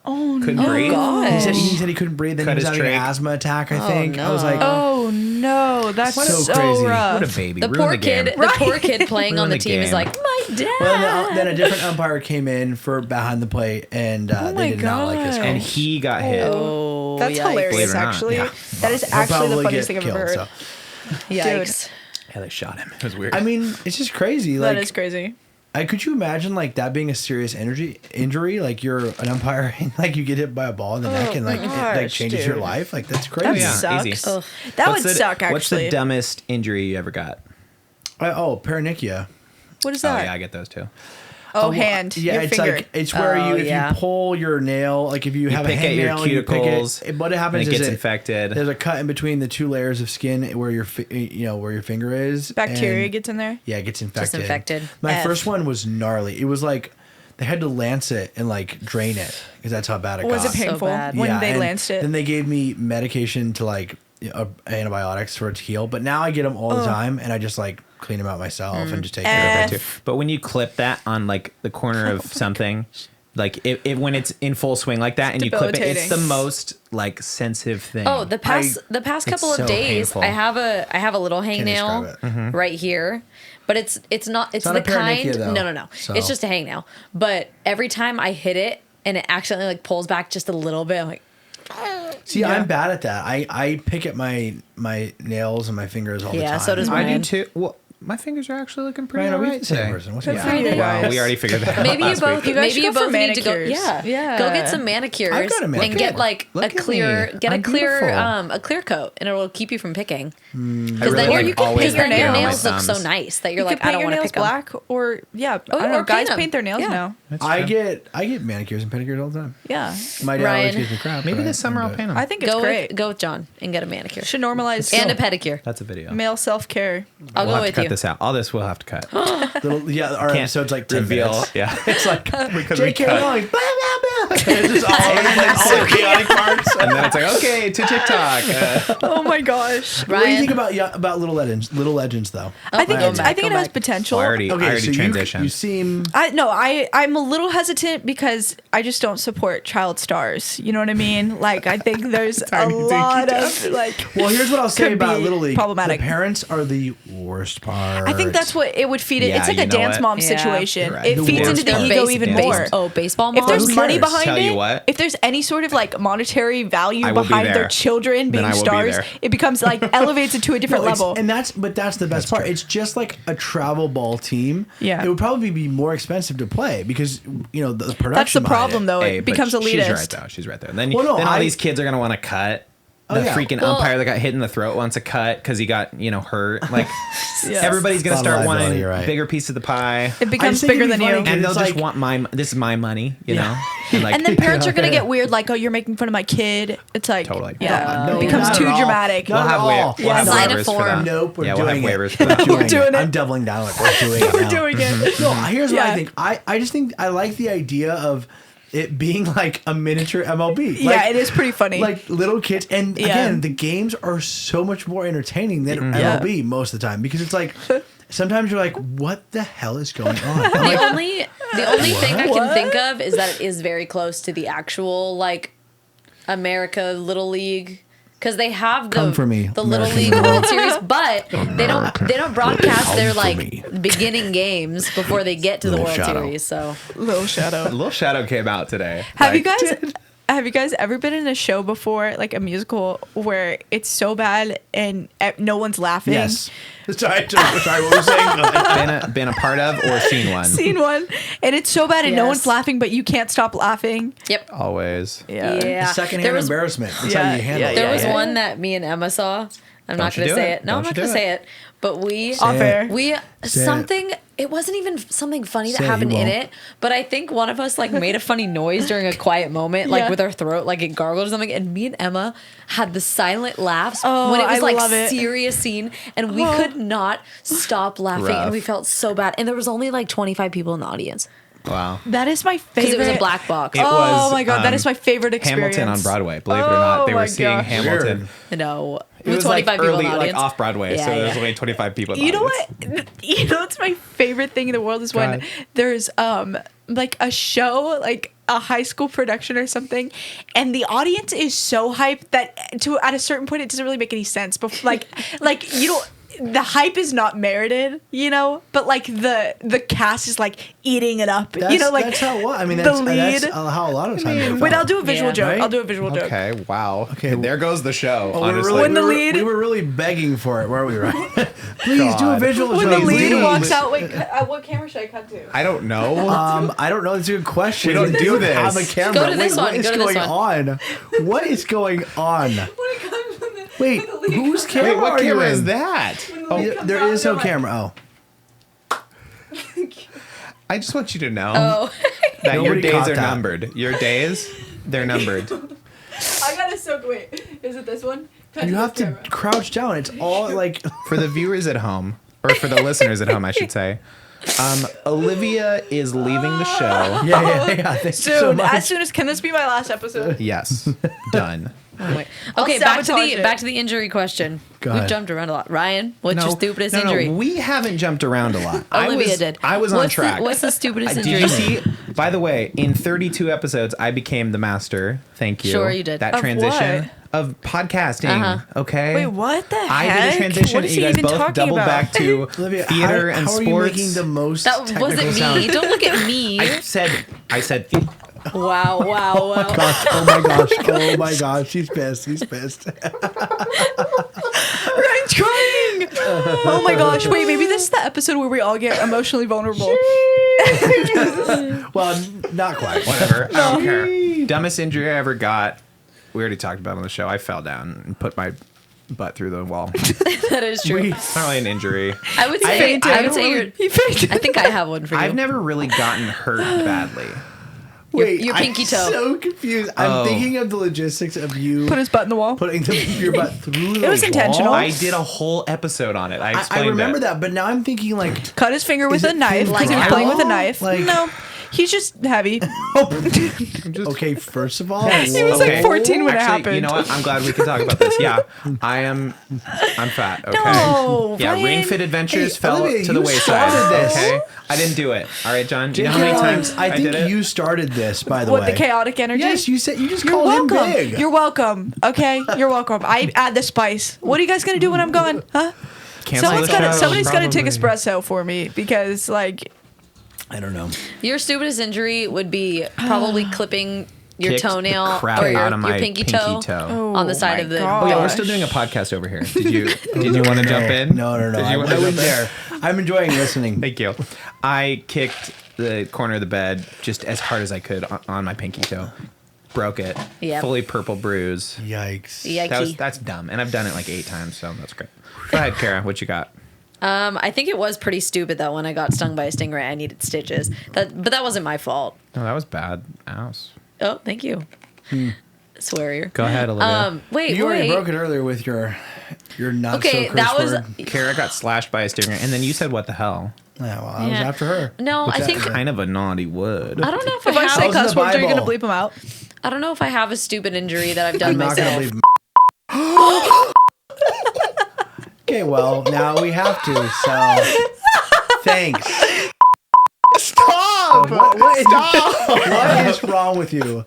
Couldn't breathe. God. He said he couldn't breathe. Then Cut he was his having an trach. asthma attack. I think. I was no. like, Oh no, that's So so, crazy. rough. What a baby. The Ruined poor the game. kid. The poor kid playing on Ruined the the team is game. like, my dad. well, then a different umpire came in for behind the plate, and my they did not like his God. call. And he got hit. Oh, That's yikes. Believe hilarious. it or not, Actually, yeah. that is He'll actually the probably funniest get thing I've ever killed, heard. so. Yikes. Yeah, they shot him. It was weird. I mean, it's just crazy. That Like, is crazy. could you imagine that being a serious injury? Like you're an umpire and you get hit by a ball in the neck and it gosh, changes your dude. life. Like that's That crazy. yeah, sucks. easy. Ugh. That What's would the- suck. Actually, What's the dumbest injury you ever got? Paronychia. What is Oh, that? yeah, I get those too. Oh, hand. Yeah, your it's finger. it's where Oh, if yeah. you pull your nail, like if you have a pick at your hangnail and you pick cuticles, it, what and happens it is gets infected. There's a cut in between the 2 layers of skin where your where your finger is. Bacteria and- gets in there. Yeah, it gets infected. infected. My F. first one was gnarly. It was like they had to lance it and drain it because that's how bad it Was got. it painful bad. when they and lanced it? Then they gave me medication to antibiotics for it to heal. But now I get them all the time, and I just clean them out myself and just take care of it. Too. But when you clip that on the corner of something, when it's in full swing like that, and you clip it, it's debilitating. the most sensitive thing. Oh, the past couple it's of so days, painful. I have a little hangnail describe right here, but it's not not the a paronychia, kind. though, No. so. It's just a hangnail. But every time I hit it and it accidentally pulls back just a little bit, I'm like, See, I'm bad at that. I pick at my nails and my fingers all the time. Yeah, so does I mine. do too. Well, my fingers are actually looking pretty Ryan, are we alright the same today. person? What's Good your for name? you guys. Well, we already figured that out. maybe you last both week. guys maybe should you go for both need to go. manicures. Yeah. Go get some manicures I've got a and manicure. get Look a at clear me. get a I'm clear beautiful. a clear coat, and it will keep you from picking. I Because really then, like you can always paint your have hair on my nails look so thumbs. nice that you're You like, could I paint don't your want to nails pick them. black, or I don't know. or Guys paint 'em. paint their nails Yeah. now. I get manicures and pedicures all the time. Yeah, My dad always Ryan, gives me crap. Maybe but this summer I I'll do it. paint them. I think it's great. Go with John and get a manicure Should normalize and a pedicure. That's a video. male self care. I'll We'll go have to with cut you. this out. All this we'll have to cut. Our Can't episode's 10 reveal. minutes. Yeah, it's because we JK cut. Rowling, blah, blah, blah. It's just all the chaotic parts. And then it's like, okay, to TikTok. Oh my gosh. What do you think Ryan, about Little Legends? Little Legends, though. I think go it's. back, I think it go has back. potential. I already transitioned. You seem. I'm a little hesitant because I just don't support child stars. You know what I mean? I think there's a Tiny dinky lot of Well, here's what I'll say could about be Little League. problematic. The parents are the worst part. I think that's what it would feed it. Yeah, it's like you a know dance what? mom Yeah. situation. You're right. It The feeds worst into the part. ego even more. baseball If mom. there's Who money cares? behind Tell it, you what. if there's any sort of like monetary value I will be behind there. their children Then being I will be stars, there. it becomes like elevates it to a different No, it's- level. and that's the best part. true. It's just like a travel ball team. Yeah. It would probably be more expensive to play because the production. That's the behind problem, it. though. Hey, It but becomes elitist. She's right though. She's right there. And then, Well, no, then all I- these kids are gonna want to cut. The yeah. freaking Well- umpire that got hit in the throat wants a cut because he got hurt. Like Yes. everybody's gonna It's a lot start of liability, wanting you're right. bigger piece of the pie, It becomes think bigger it'd than be you. funny, and they'll it's just like- want this is my money, you know. And, like, And then parents are gonna get weird, like, oh, you're making fun of my kid. It's like, Totally. yeah, No, it becomes not too at all. dramatic. Not we'll at have, all. we'll have Sign a waivers for form. that. Nope, we're yeah, doing we'll have it. waivers for that. We're doing it. I'm doubling down. Like we're doing it. We're now. doing it. No, here's what Yeah. I think. I just think I like the idea of it being like a miniature MLB. Yeah, Like, it is pretty funny. like little kids, and Yeah. again, the games are so much more entertaining than MLB most of the time because it's like sometimes you're like, what the hell is going on? I'm like, The only thing I can think of is that it is very close to the actual like America Little League because they have Come for me, the Little American League Little World Series, but they don't broadcast their for like me. beginning games before they get to the Little World Shadow. Series. So Little shadow. Little Shadow came out today. Have you Like, guys? Have you guys ever been in a show before, like a musical, where it's so bad and no one's laughing? yes. Sorry, what were you saying? been a part of or seen one? Seen one, and it's so bad and no Yes. one's laughing, but you can't stop laughing. yep. Always. Yeah. Secondhand There was- embarrassment. That's Yeah, how you handle yeah, it. There was yeah. one that me and Emma saw. I'm not you going to do say it. it. No, Don't I'm not you going to do say it. it. But we Off air. something. It wasn't even something funny that Say it, happened you in won't. it. But I think one of us like made a funny noise during a quiet moment, like Yeah. with our throat, like it gargled or something. And me and Emma had the silent laughs Oh, when it was I like love it. serious scene, and we Oh. could not stop laughing, Rough. and we felt so bad. And there was only like 25 people in the audience Wow. That is my favorite. because it was a black box. It Oh was, my god, that is my favorite experience. Hamilton on Broadway. Believe it or not, they Oh were my seeing gosh. Hamilton. No, It was like 25 people early, in the like audience. off Broadway, Yeah, so there's yeah. only 25 people in the You know audience. what? You know what's my favorite thing in the world is Go when ahead. there's like a show, like a high school production or something, and the audience is so hyped that at a certain point it doesn't really make any sense. But like you don't. The hype is not merited, but like the cast is like eating it up, like that's how what I mean. the That's, lead. that's how a lot of times. it Wait, I'll felt. do a visual Yeah. joke. Right? I'll do a visual joke. Okay, wow. Okay. Okay, there goes the show. Oh, we were honestly. really, When the we were- lead- we were really begging for it, weren't we? Right? Please do a God. visual. When the joke, lead please. walks out, wait, what camera should I cut to? I don't know. I don't know. That's a good question. We don't do don't this. Have a camera. Go to this Wait, one, What is go to this going on? What is going on? Wait, whose camera Wait, what are you camera is in? that? Yeah, there is no camera. Oh, I just want you to know Oh, that your Nobody days caught are that. numbered. Your days, they're numbered. I gotta soak. Wait, is it this one? you have to crouch down. It's all like. For the viewers at home, or for the listeners at home, I should say, Olivia is leaving the show. Yeah. Thank you so Soon, much. as soon as can this be my last episode? Yes, done. wait. Okay, back sabotage to it. the injury question. Go We've ahead. jumped around a lot. Ryan, what's your stupidest injury? we haven't jumped around a lot. Olivia did. I was on What's track. what's the stupidest Did injury? you see? By the way, in 32 episodes, I became the master. Thank you. Sure you did. That Of transition what? of podcasting. Uh-huh. Okay. Wait, what the I heck? did a transition. What is You he guys even both talking doubled about? back to Olivia, theater how, and how sports. are you making the most That technical wasn't me. sound? Don't look at me. I said. Wow. Gosh, oh my gosh! Oh my gosh! She's pissed. He's pissed. I'm trying. Oh my gosh! Wait, maybe this is the episode where we all get emotionally vulnerable. Well, not quite. Whatever. I don't care. Dumbest injury I ever got. We already talked about it on the show. I fell down and put my butt through the wall. That is true. It's not really an injury. I would say. I would say you're. He fainted. I think I have one for you. I've never really gotten hurt badly. Wait, your pinky I'm toe. so confused. Oh. I'm thinking of the logistics of you Put his butt in the wall. putting your butt through the It was wall. intentional. I did a whole episode on it. I I explained remember it. that, but now I'm thinking like, Cut his finger with Is a it knife thin because he was playing with a drywall? knife. Like- No, he's just heavy. okay, first of all, He was like 14 when it Actually, happened. you know what? I'm glad we can talk about this. Yeah, I'm fat. Okay. No, Yeah, Ryan. Ring Fit Adventures Hey, fell Olivia, to the you wayside. started this. Okay, I didn't do it. All right, John. Do you know how many JK, times I think did it? you started this, by the What, way. the chaotic energy? Yes, you said you just You're called welcome. him big. You're welcome. Okay, you're welcome. I add the spice. What are you guys gonna do when I'm gone? Huh? Cancel the show, Somebody's gonna take probably. espresso for me because like I don't know. Your stupidest injury would be probably clipping your Kicked the toenail crap or out of my your pinky toe on the side of the. Oh yeah, we're still doing a podcast over here. Did you want to jump in? No. Did you want I to wouldn't jump in? dare. I'm enjoying listening. Thank you. I kicked the corner of the bed just as hard as I could on my pinky toe. Broke it. Yep. Fully purple bruise. Yikes. Yikey. That's dumb. And I've done it like 8 times, so that's great. Go ahead, Cara. What you got? I think it was pretty stupid though when I got stung by a stingray. I needed stitches. But that wasn't my fault. No, that was bad. Ows. Oh, thank you. Swearier. Go ahead, Olivia. Wait. You already broke it earlier with your not Okay, so that curse was. word. Cara got slashed by a stingray, and then you said, "What the hell?" Yeah, well, I was Yeah. after her. No, I think Kind of a naughty word. I don't know if If I say That was in cuss the words, are you gonna Bible. bleep them out? I don't know if I have a stupid injury that I've done I'm not myself. gonna leave. Okay, well now we have to. So thanks. Stop! What is wrong with you?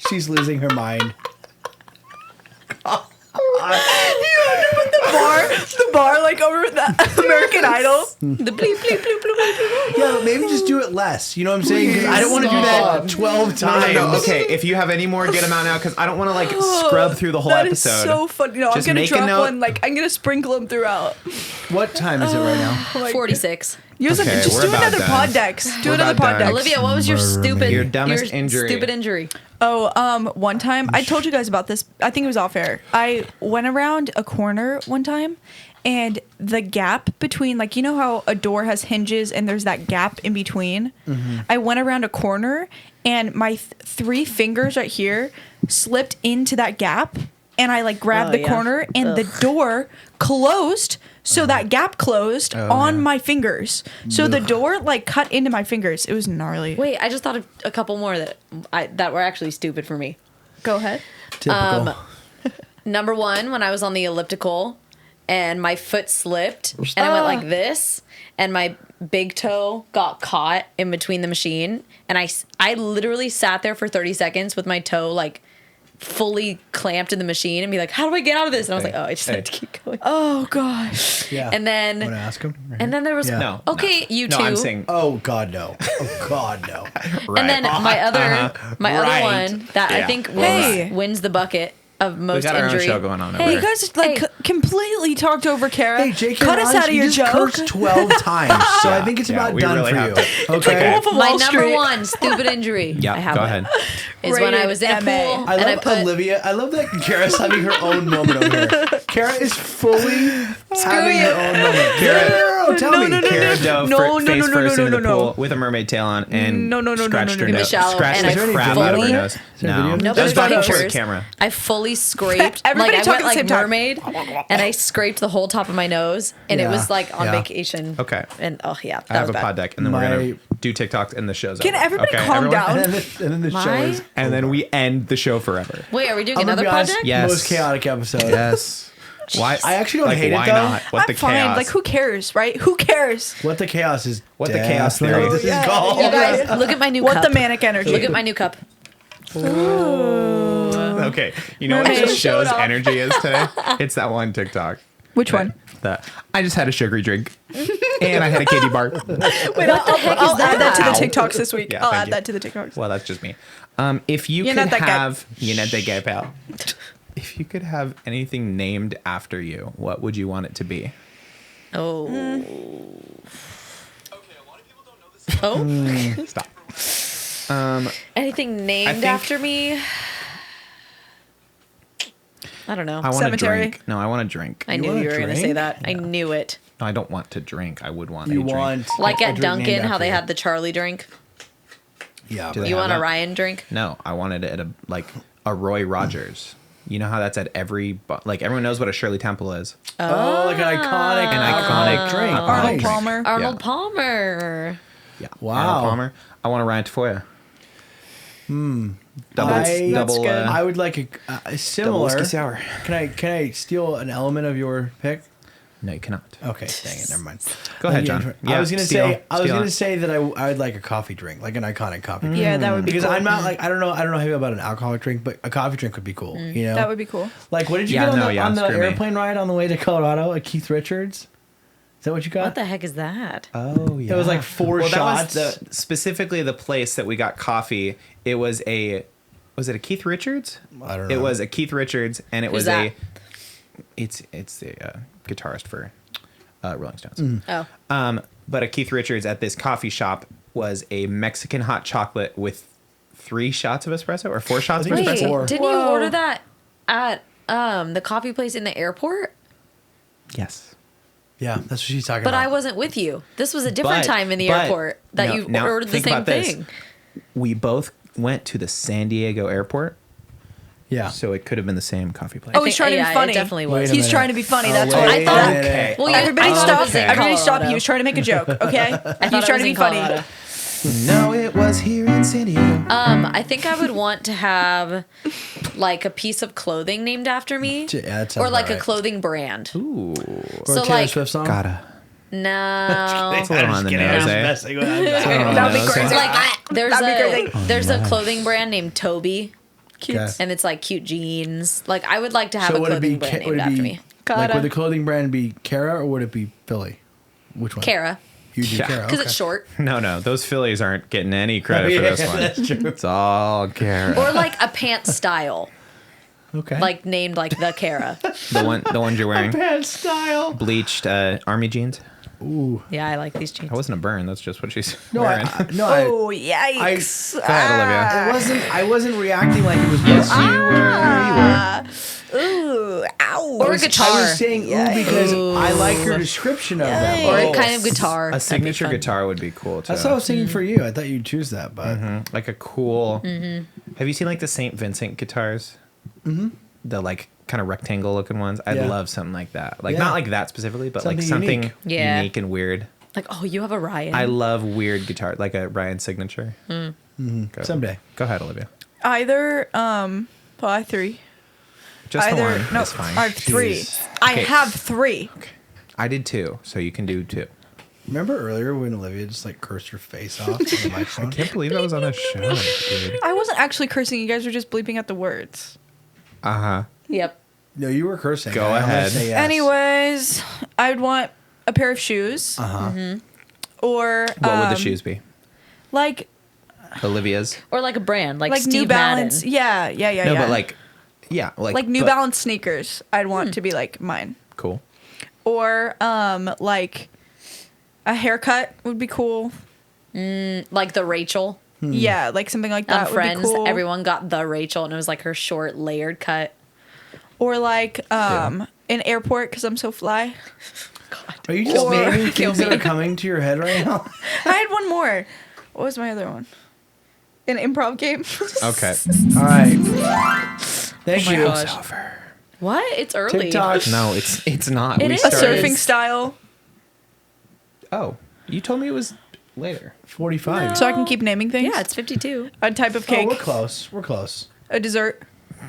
She's losing her mind. The bar like over the American Idol. The bleep, bleep, bleep, bleep, bleep, bleep. Yeah, but maybe just do it less. You know what I'm saying? 'Cause I don't want to do that 12 times. No. Okay, if you have any more, get them out now because I don't want to like scrub through the whole That is episode. so funny. No, I'm Just gonna make a drop note. one. Like I'm gonna sprinkle them throughout. What time is it right now? Like, 46. use Okay, just we're do about another done. pod decks. Do We're another about pod done. deck. Olivia, what was your stupid, Your dumbest injury. Stupid injury. Oh, one time I told you guys about this. I think it was off air. I went around a corner one time, and the gap between, like, you know how a door has hinges and there's that gap in between. I went around a corner, and my 3 fingers right here slipped into that gap, and I like grabbed Oh, the yeah. corner, and the door closed. So that gap closed on my fingers. So the door like cut into my fingers. It was gnarly. Wait, I just thought of a couple more that were actually stupid for me. Go ahead. Typical. Number 1, when I was on the elliptical and my foot slipped and I went like this and my big toe got caught in between the machine and I literally sat there for 30 seconds with my toe like fully clamped in the machine and be like, how do I get out of this? And I was like, oh, I just had to keep going. Oh gosh. Yeah. And then Want to ask him? and then there was Yeah. No. okay, no. you No, two. I'm saying. Oh God, no. Oh God, no. Right. And then my other Right. one that I Yeah. think Hey. wins the bucket of We most got our own injury. show going on over Hey, You there. guys like Hey. completely talked over Cara. Hey, Jake, cut us out of your just joke. cursed 12 times, so I think it's Yeah, about we done really for have you. to. Okay. Wolf of My Wall number Street. 1 stupid injury. Yeah, I have go one, ahead. is when I Rated was in a MA. pool I and I love put Olivia. I love that Kara's having her own moment over here. Kara is fully having her own moment. Cara, Tell me. Cara dove No, face no, no, no, first no, into no, the no. pool with a mermaid tail on and No, no, no, no, scratched no, her no, no. nose. Shallow, Scratched and the I there any crap video out of her of nose. there a video No, of No, this? there's just not for the pictures. camera. I fully scraped. Everybody like I talk went at the like same time. mermaid, and I scraped the whole top of my nose, and it Yeah, was like on yeah. vacation. Okay. And oh yeah, that I have was a bad. pod deck, and then we're My- gonna do TikToks and the show's Can over. everybody Okay, calm everyone? down? And then the show My- is. And then we end the show forever. Wait, are we doing I'm gonna another be honest, project? Yes. most chaotic episode. Yes. Why? I actually don't hate it, why though. not? What I'm the fine. chaos? Like who cares, right? Who cares? What the chaos is. What the chaos definitely theory. what this Yeah, is called. You guys, look at my new What cup. the manic energy? Look at my new cup. Okay, you know what Mermaid this show's showed off. energy is today? It's that one TikTok. Which one? That I just had a sugary drink, and I had a candy bar. Wait, I'll add that to the Ow. TikToks this week. Yeah, I'll thank add you. that to the TikToks. Well, that's just me. If you You're could not that guy. have, you're not that guy, pal. If you could have anything named after you, what would you want it to be? Oh. Oh. Stop. Anything named think- after me? I don't know. I want Cemetery. to drink. No, I want to drink. I You knew wanna you were going to say drink? that. I knew it. No, I don't want to drink. I would want a You drink. want. Like a at drink named Dunkin', how after they you. had the Charlie drink. Yeah. Do but- they You have want a that? Ryan drink? No, I wanted it at a Roy Rogers. You know how that's at every like everyone knows what a Shirley Temple is. Oh, like an iconic, drink. Arnold Nice. Palmer. Arnold Yeah. Palmer. Yeah. Wow. Arnold Palmer. I want a Ryan Tafoya. Double, That's double. good. I would like a double similar. whiskey sour. Can I steal an element of your pick? No, you cannot. Okay, dang it, never mind. Go ahead, Thank John. you. Yeah, I was gonna steal, say steal it. that I would like a coffee drink, like an iconic coffee drink. Yeah, that would be Because cool. I'm not like I don't know how you feel about an alcoholic drink, but a coffee drink would be cool. You know, That would be cool. like what did you Yeah, get on no, the, yeah, on the screw me. airplane ride on the way to Colorado? Keith Richards. Is that what you got? What the heck is that? Oh yeah. It was like 4 shots. That was specifically the place that we got coffee. It was it a Keith Richards? I don't know. It was a Keith Richards, and it Who's was that? it's the guitarist for Rolling Stones. Oh. But a Keith Richards at this coffee shop was a Mexican hot chocolate with 3 shots of espresso or 4 shots of I think espresso. it's Wait, 4. didn't you Whoa. order that at the coffee place in the airport? Yes. Yeah, that's what she's talking But about. I wasn't with you. This was a different But- time in the but- airport that no, you now ordered the think same about this. thing. We both went to the San Diego airport, Yeah. so it could have been the same coffee place. Oh, he's trying to be yeah, funny. It definitely Wait was. a He's minute. trying to be funny. Oh, That's wait what I thought- a minute. Well, Everybody I thought it stop! was in Everybody stop! Colorado. He was trying to make a joke. Okay, I he thought was it trying was to be in funny. Colorado. No, it was here in San Diego. I think I would want to have like a piece of clothing named after me, Yeah, that sounds or like about a right. clothing brand. Ooh. Or So a Taylor like, Swift song. Gotta. no, It's a little on the nose, eh? Messing with That would be nose. crazy. like there's That'd be crazy. there's a clothing brand named Toby, Okay. and it's like cute jeans. Like I would like to have So a would it clothing be brand would named it after be me. like Cara. would the clothing brand be Cara or would it be Philly? Which one? Cara, You do Yeah. Cara because okay. it's short. No, those Phillies aren't getting any credit for Yeah, this one. that's true. It's all Cara. Or like a pants style, Okay. like named like the Cara. the ones you're wearing. pants style. Bleached army jeans. Ooh. Yeah, I like these jeans. That wasn't a burn. That's just what she's No, wearing. Oh yikes! I- Go ahead, Olivia. It wasn't. I wasn't reacting like it was. Yes, I you were. Ooh, ow! Or a was- guitar. I was saying ooh because I like your description of them. Or Oh. a kind of guitar. A That'd be signature fun. guitar would be cool too. That's what I was thinking for you. I thought you'd choose that, but Like a cool. Mm-hmm. Have you seen like the St. Vincent guitars? Mm-hmm. The like kind of rectangle looking ones. I'd Yeah. love something like that. Like Yeah. not like that specifically, but like Something something unique. Yeah. unique and weird. Like, oh, you have a Ryan. I love weird guitar, like a Ryan signature. Go. someday. Go ahead, Olivia. Either well, I have 3. Just the Either one. no, That's fine. I have 3. Jeez. I Okay. have 3. I did 2, so you can do 2. Remember earlier when Olivia just like cursed her face off on the microphone? I can't believe I was on a show, dude. I wasn't actually cursing. You guys were just bleeping out the words. Uh huh. Yep. No, you were cursing. Go I'm gonna ahead. say yes. Anyways, I'd want a pair of shoes. Or What would the shoes be? like Olivia's. Or like a brand, like Steve New Balance. Madden. Yeah. No, but like, yeah, like New but- Balance sneakers. I'd want to be like mine. Cool. Or like a haircut would be cool. Like the Rachel Yeah, like something like that on would Friends. be cool. Everyone got the Rachel, and it was like her short layered cut. Or like an airport because I'm so fly. Are you just Or- naming Kill things that me. are coming to your head right now? I had one more. What was my other one? An improv game. Okay. All right. Thank you. gosh. What? It's early. TikTok. No, it's not. It we is. A started. surfing style. Oh, you told me it was later. 45. So I can keep naming things. Yeah, it's 52. A type of Oh, cake. we're close. We're close. A dessert.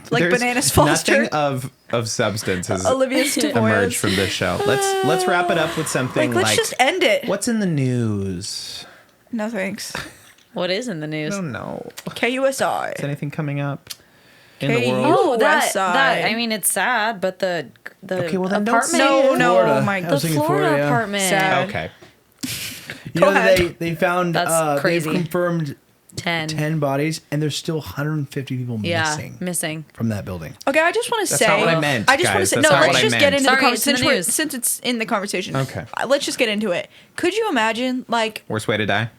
Like There's bananas Foster. Nothing of substance has Olivia's emerged Tafolla's. from this show. Let's wrap it up with something Like, let's just end it. what's in the news? No thanks. What is in the I news? don't know. KUSI. Is anything coming up in Okay, the world? you- Oh, that, West Side. that. I mean, it's sad, but the Okay, well, then don't apartment. say it. No, Florida. my I The was thinking Florida yeah. apartment. Sad. Okay. You Go know that ahead. they found That's crazy. they've confirmed 10. 10 bodies and there's still 150 people Yeah, missing missing. from that building. Okay, I just want to That's say. not what I meant, I just want to guys. say. That's No, not let's what I just get meant. into Sorry, the it's in the conversation. news. Since it's in the conversation. Okay. Let's just get into it. Could you imagine, like, Worst way to die?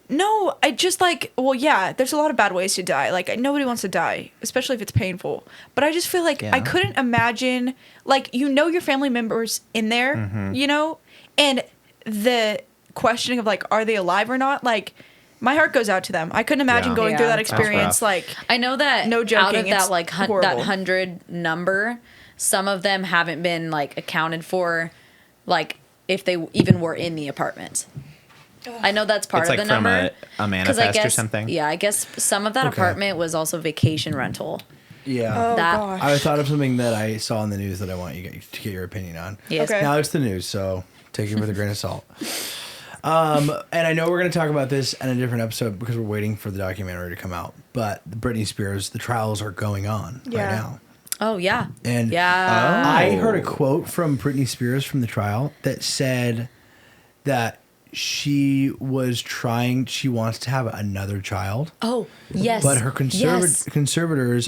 no, I just like, well, yeah, there's a lot of bad ways to die. Like, nobody wants to die, especially if it's painful. But I just feel like I Yeah. couldn't imagine, like, your family members in there, Mm-hmm. and the questioning of, like, are they alive or not? Like, my heart goes out to them. I couldn't imagine Yeah. going through Yeah. that That's experience. rough. Like, I know that No out joking, of that it's like that horrible. 100 number, some of them haven't been like accounted for, like if they even were in the apartment. I know that's part It's of like the from number. a 'Cause manifest or something? Yeah, I guess some of that Okay. apartment was also vacation rental. Yeah. oh, That- gosh. I thought of something that I saw in the news that I want you to get your opinion on. Yes. Okay. Now it's the news, so take it with a grain of salt. And I know we're going to talk about this in a different episode because we're waiting for the documentary to come out. But the Britney Spears, the trials are going on Yeah. right now. Oh yeah. And Yeah. I heard a quote from Britney Spears from the trial that said that she wants to have another child. Oh, yes. But her Yes. Conservator?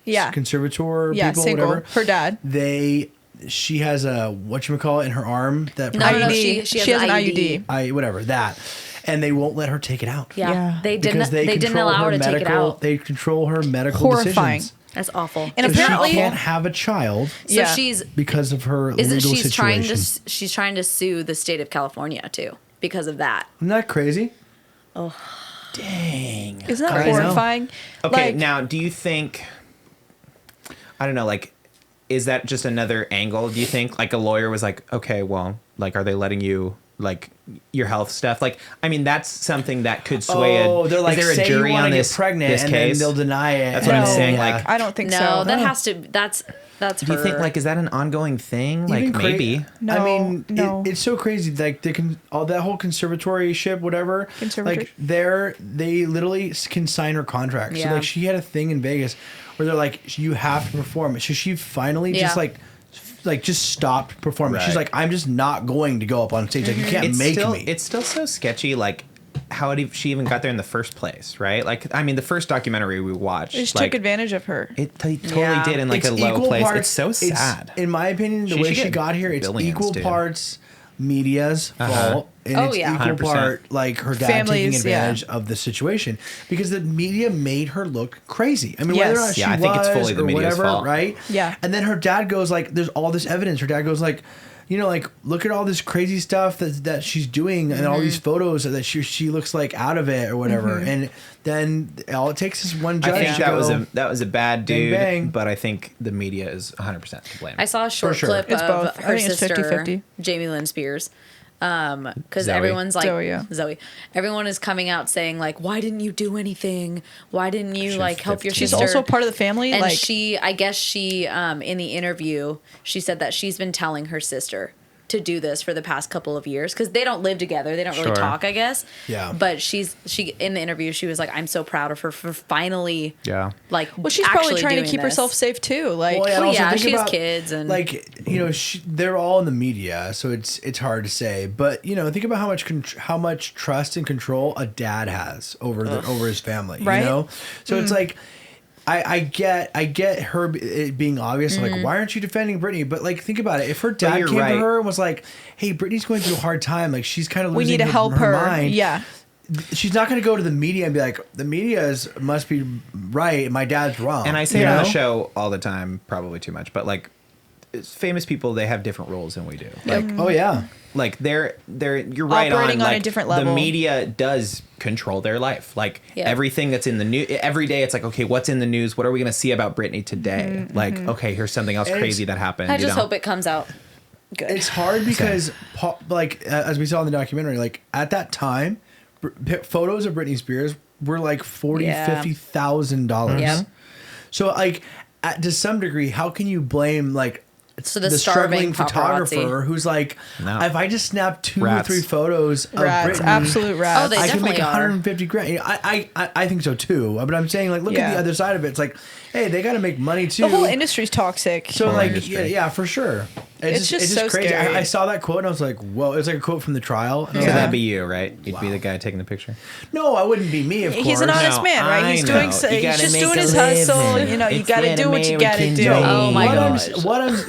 Yeah. conservator Yeah, people, single. whatever. Her dad. She has a whatchamacallit in her arm that No, no, IUD. she has an IUD. whatever that, and they won't let her take it out. Yeah. They Because didn't allow her to take it out. They control her medical Horrifying. decisions. That's awful. And So apparently- she can't have a child So Yeah. she's because of her isn't legal she's situation. she's trying to sue the state of California too because of that. Isn't that crazy? Dang. Isn't that I know. horrifying? Okay, Like, now do you think? I don't know. Like, is that just another angle? Do you think like a lawyer was like, okay, well, like, are they letting you like your health stuff? Like, I mean, that's something that could sway. They're like, is there a say jury you want on to this get pregnant, this and case? then they'll deny it. That's what I'm No. saying. Yeah. Like, I don't think No, so. that has to. That's do you her. think like is that an ongoing thing? Like Even maybe. No, I mean, no. it's so crazy. Like all that whole conservatory ship, whatever. Conservatory? Like they literally can sign her contract. So Yeah. like she had a thing in Vegas where they're like, you have to perform. So she finally just Yeah. like just stopped performing. She's Right. like, I'm just not going to go up on stage. Like you can't make me. It's still so sketchy. Like. How did she even got there in the first place, right? Like, I mean, the first documentary we watched, They just like, took advantage of her. They totally Yeah. did in like a low place. It's so sad. In my opinion, the She way should she get got here, it's billions, equal dude. parts media's fault, and Oh, it's yeah. equal 100%. part like her dad Families, taking advantage of the situation because the media made her look crazy. I mean, whether or Yes. not she Yeah, I think it's was fully the or media's whatever, fault. right? Yeah. And then her dad goes like, "There's all this evidence." Her dad goes like, you know, like look at all this crazy stuff that she's doing and all these photos that she looks like out of it or whatever. And then all it takes is one judge. I think to that was a bad bang, dude, bang. but I think the media is 100% to blame. I saw a short sure. clip It's of both. I her think it's sister, 50-50. Jamie Lynn Spears. Because Zoe. everyone's like Zoe, yeah. Zoe. Everyone is coming out saying like, "Why didn't you do anything? Why didn't you like help your She's sister?" also part of the family. And like, I guess she, in the interview, she said that she's been telling her sister to do this for the past couple of years because they don't live together. They don't really Sure. talk, I guess. Yeah. But she in the interview, she was like, "I'm so proud of her for finally, Yeah. like, well, she's probably actually trying to doing keep this." herself safe too. Like, Well, and Well, also yeah, think she has about, kids and- like they're all in the media, so it's hard to say. But think about how much trust and control a dad has over his family. Right? You know, so it's like. I get her it being obvious, like, why aren't you defending Britney? But like, think about it. If her dad you're came right. to her and was like, "Hey, Britney's going through a hard time. Like, she's kind of we losing need to help her. mind." Yeah. She's not going to go to the media and be like, "The media must be right. My dad's wrong." And I say You it on know? the show all the time, probably too much, but like famous people, they have different roles than we do. Like, Oh yeah. like they're you're right Operating on, on a like, different level. The media does control their life. Like Yeah. everything that's in the news every day, it's like, okay, what's in the news? What are we going to see about Britney today? Like, okay, here's something else And crazy that happened. I you just know? hope it comes out good. It's hard because, like, as we saw in the documentary, like at that time, photos of Britney Spears were like Yeah. $50,000. Yep. So, like, to some degree, how can you blame like So the struggling starving photographer paparazzi. who's like, No. if I just snap 2 Rats. or 3 photos of Rats. Britney, Absolute rats. Oh, they I can make definitely are. 150 grand. I think so too. But I'm saying, like, look at Yeah. the other side of it. It's like, hey, they got to make money too. the whole industry's toxic. So Whole like, industry. yeah, for sure. It's just so crazy. scary. I saw that quote and I was like, whoa! It's like a quote from the trial. And I was So like, that'd be you, right? You'd be the guy taking the picture. no, I wouldn't be me. Of course. He's an honest No, man, right? I He's know. doing. You He's gotta just make doing a his hustle. living. You know, you It's got to the do what you got to American do. dream. Oh my gosh.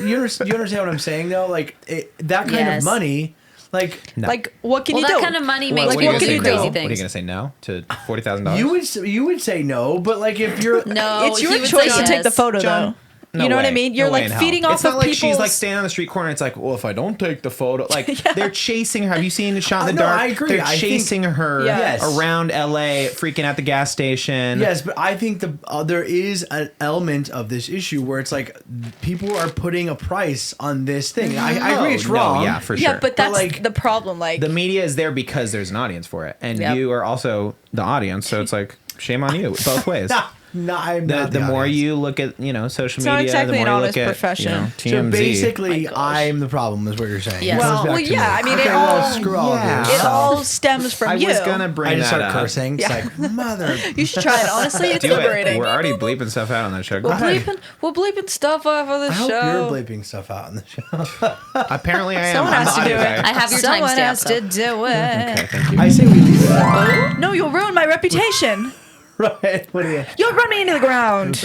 You understand what I'm saying though? Like that kind Yes. of money, like No. Like, what can Well, you do? that kind of money What makes are you people gonna do say crazy no? What are you things. going to say no to $40,000? you would say no, but like if you're No, it's your he would choice say to take the yes. photo, John, though. no You know what I way. mean? You're No way like in hell. feeding off It's not of like people's. she's like standing on the street corner. It's like, well, if I don't take the photo, like they're chasing her. Have you seen the shot in the No, dark? I agree. They're I think- chasing her Yes. around LA, freaking out the gas station. Yes, but I think there is an element of this issue where it's like people are putting a price on this thing. I agree, it's No, wrong. yeah, for yeah, sure. but that's like, the problem. Like, The media is there because there's an audience for it, and Yep. you are also the audience. So it's like, shame on you both ways. No, I'm not The more audience. you look at, social It's not media, exactly the an more you honest look at, profession. So TMZ. basically, My gosh. I'm the problem, is what you're saying. Yes. It comes Well, back well, to yeah, me. I mean, it okay, all- well, screw all yeah. this. It So all stems from I you. was gonna bring I just that start up. cursing. It's like, mother. You should try it. Honestly, it's Do it. liberating. We're already bleeping stuff out on that show. Go We're ahead. bleeping stuff off of the I hope show. you're bleeping stuff out in the show. Apparently, I am. Someone I'm has to the do audio it. guy. I have your Someone timestamp. has to do it. Okay, thank you. I say we leave it in. No, you'll ruin my reputation. Right. What do you? You'll run me into the ground.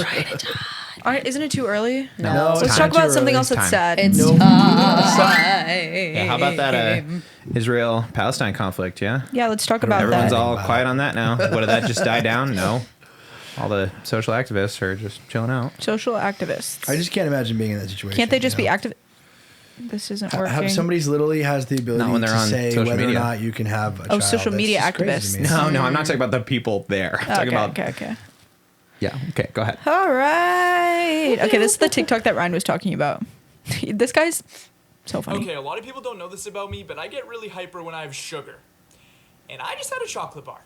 Isn't it too early? No, Let's it's talk not too about something early. else that's Time. sad. It's Nope. Yeah, how about that Israel-Palestine conflict, yeah? Yeah, let's talk about Everyone's that. all quiet on that now. What, did that just die down? No. All the social activists are just chilling out. Social activists. I just can't imagine being in that situation. Can't they just you be know? active? This isn't Have working. somebody's literally has the ability Not when they're to on say social whether media. or not you can have a Oh, child. social That's media just crazy to me. activists. No, I'm not talking about the people there. I'm talking about... Okay. Yeah, okay, go ahead. All right. Okay, this is the TikTok that Ryan was talking about. This guy's so funny. Okay, a lot of people don't know this about me, but I get really hyper when I have sugar. And I just had a chocolate bar.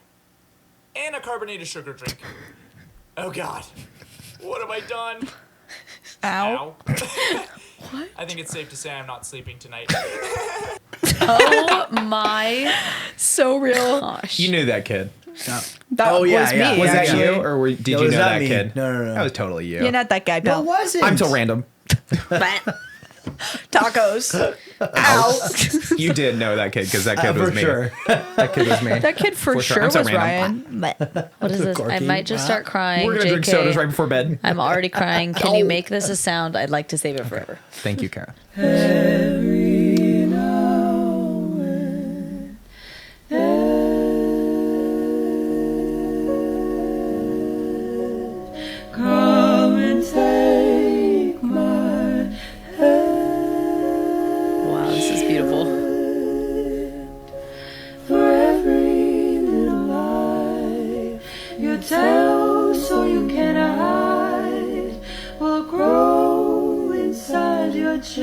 And a carbonated sugar drink. Oh god. What have I done? Ow. What? I think it's safe to say I'm not sleeping tonight. Oh my So real. gosh. You knew that kid. That Oh, yeah, was yeah. me. Was that actually. you, or did No, you was know that that me? kid? No. That was totally you. You're not that guy, No, Bill. it wasn't. I'm so random. Tacos. Ow. You did know that kid, because that kid was for me. sure. That kid was me. That kid for For sure. sure I'm so was random. Ryan. What is this? I Corky. might just start crying. We're going to drink JK. sodas right before bed. I'm already crying. Can you make this a sound? I'd like to save it forever. Thank you, Cara. Wow, this is beautiful. You tell so you can hide will grow inside your chest.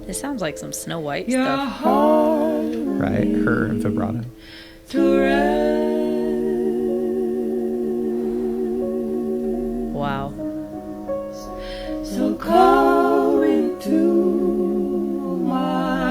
This sounds like some Snow White Your stuff. heart Right? Her vibrato. to rest. Wow. So call into my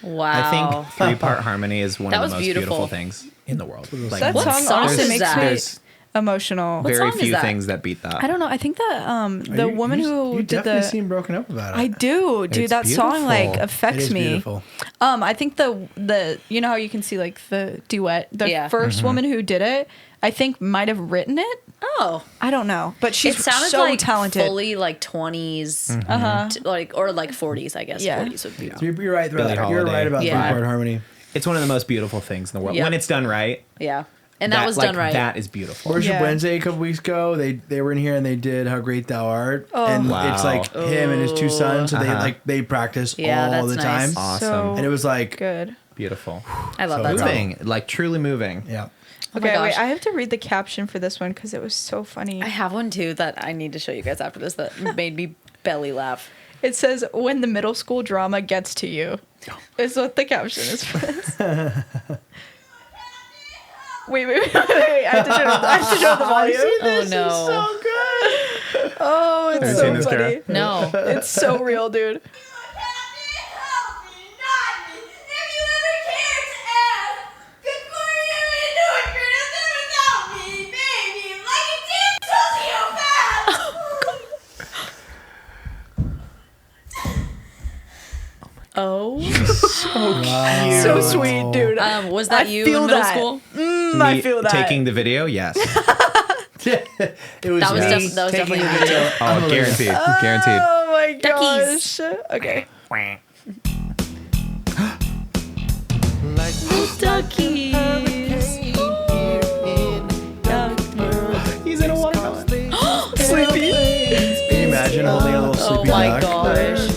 Wow. I think three-part harmony is one That of the was most beautiful beautiful. things in the world. Like, That What song song honestly is makes that? me there's emotional. What very song is few that? things that beat that. I don't know. I think that the You- woman you, who you did definitely the seem broken up about it. I do, dude. It's that song like beautiful. It affects is me. beautiful. I think the you know how you can see like the duet. The Yeah. 1st woman who did it, I think might have written it. Oh. I don't know, but she's It sounded so like talented. fully like 20s, Uh-huh. like or like 40s, I guess. Yeah. 40s would be. You're right. Billie You're Holiday. right about Yeah. three-part harmony. It's one of the most beautiful things in the world. Yeah. When it's done right. Yeah, and that was like, done right. That is beautiful. Worship Yeah. Wednesday a couple weeks ago, they were in here and they did "How Great Thou Art," Oh. and Wow. it's like him and his two sons, so Uh-huh. they practice Yeah, all that's the nice. time, Awesome. So and it was like, good. Beautiful. I love So that song. Moving. Like truly moving. yeah. Oh my Okay, wait. gosh. I have to read the caption for this one because it was so funny. I have one too that I need to show you guys after this that made me belly laugh. It says, "When the middle school drama gets to you," is what the caption is for this. Wait. I have to turn the volume. Oh no. Oh, it's Have you so seen this, Cara? funny. No. It's so real, dude. Oh. So sweet, dude. Was that I you feel in middle that. school? I Me feel that. Taking the video, yes. It was That was me that was taking definitely the you. video. Oh, guaranteed. Guaranteed. Oh my Duckies. gosh. Okay. Duckies. He's in a watermelon. Sleepy. Can you imagine holding a little Oh sleepy my duck? gosh.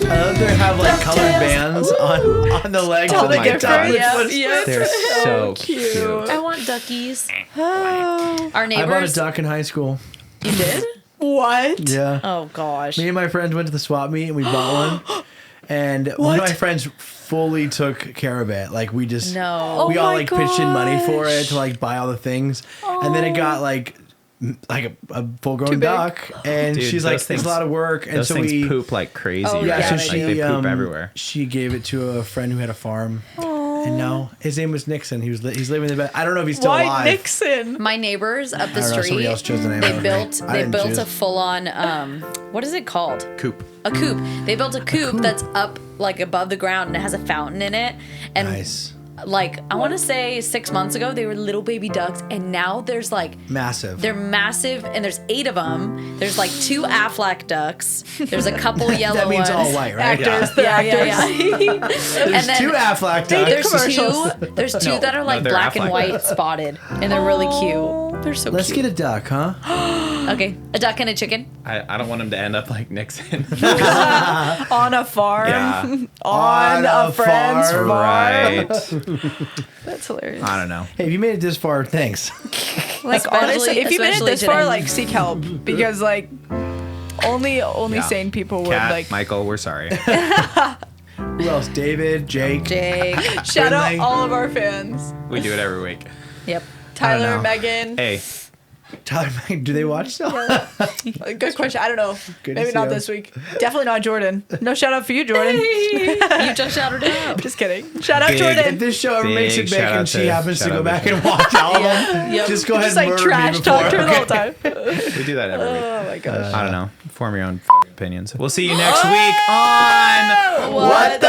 I love they have like colored bands on the legs All of the my different- top. Yep. They're so cute. cute. I want duckies. Oh. Our I bought a neighbors. duck in high school. You did? What? Yeah. Oh gosh. Me and my friends went to the swap meet and we bought one. And one of What? my friends fully took care of it. Like we just No. we Oh all my like pitched in money for it gosh. to like buy all the things. And then it got like a full grown Too big. duck. And Dude, she's like, those it's things- a lot of work. And Those so things we poop like crazy. Oh, yeah, yeah, so they she like they poop everywhere. she gave it to a friend who had a farm. And no, his name was Nixon. He's living the best. I don't know if he's still Why alive. Nixon? My neighbors up the I don't know, street. somebody else chose the name. They I built didn't choose. a full on what is it called? Coop. A coop. They built a coop that's up like above the ground and it has a fountain in it. And Nice. like I want to say 6 months ago they were little baby ducks and now there's like Massive. they're massive and there's 8 of them. There's like 2 Aflac ducks. There's a couple yellow that means ones. all white, right? Actors. They're actors. There's then 2 Aflac They do ducks. commercials. There's two that are like they're black and Aflac. white spotted and they're really cute. They're so Let's cute. get a duck, huh? Okay, a duck and a chicken. I don't want him to end up like Nixon. On a farm. Yeah. On a friend's farm. farm. Right. That's hilarious. I don't know. Hey, if you made it this far, thanks. Like Especially- honestly, if you made it especially this far, today. like seek help because like only Yeah. sane people would Kat, like. Michael, we're sorry. Who else? David, Jake. Jake. Shout out Finley. all of our fans. We do it every week. Yep. Tyler, know. Megan. Hey, Tyler, do they watch still? Good question. I don't know. Good to Maybe see not him. this week. Definitely not Jordan. No shout out for you, Jordan. You just shouted it out. Just kidding. Shout out Big- If Jordan. this show ever makes Big it big shout out and she to- happens to shout go out back to- and watch all of them, Yep. just go ahead Just and like murder trash me talk before. her the whole Okay. time. we do that every week. Oh my gosh. I don't know. Form your own opinions. We'll see you next week on What the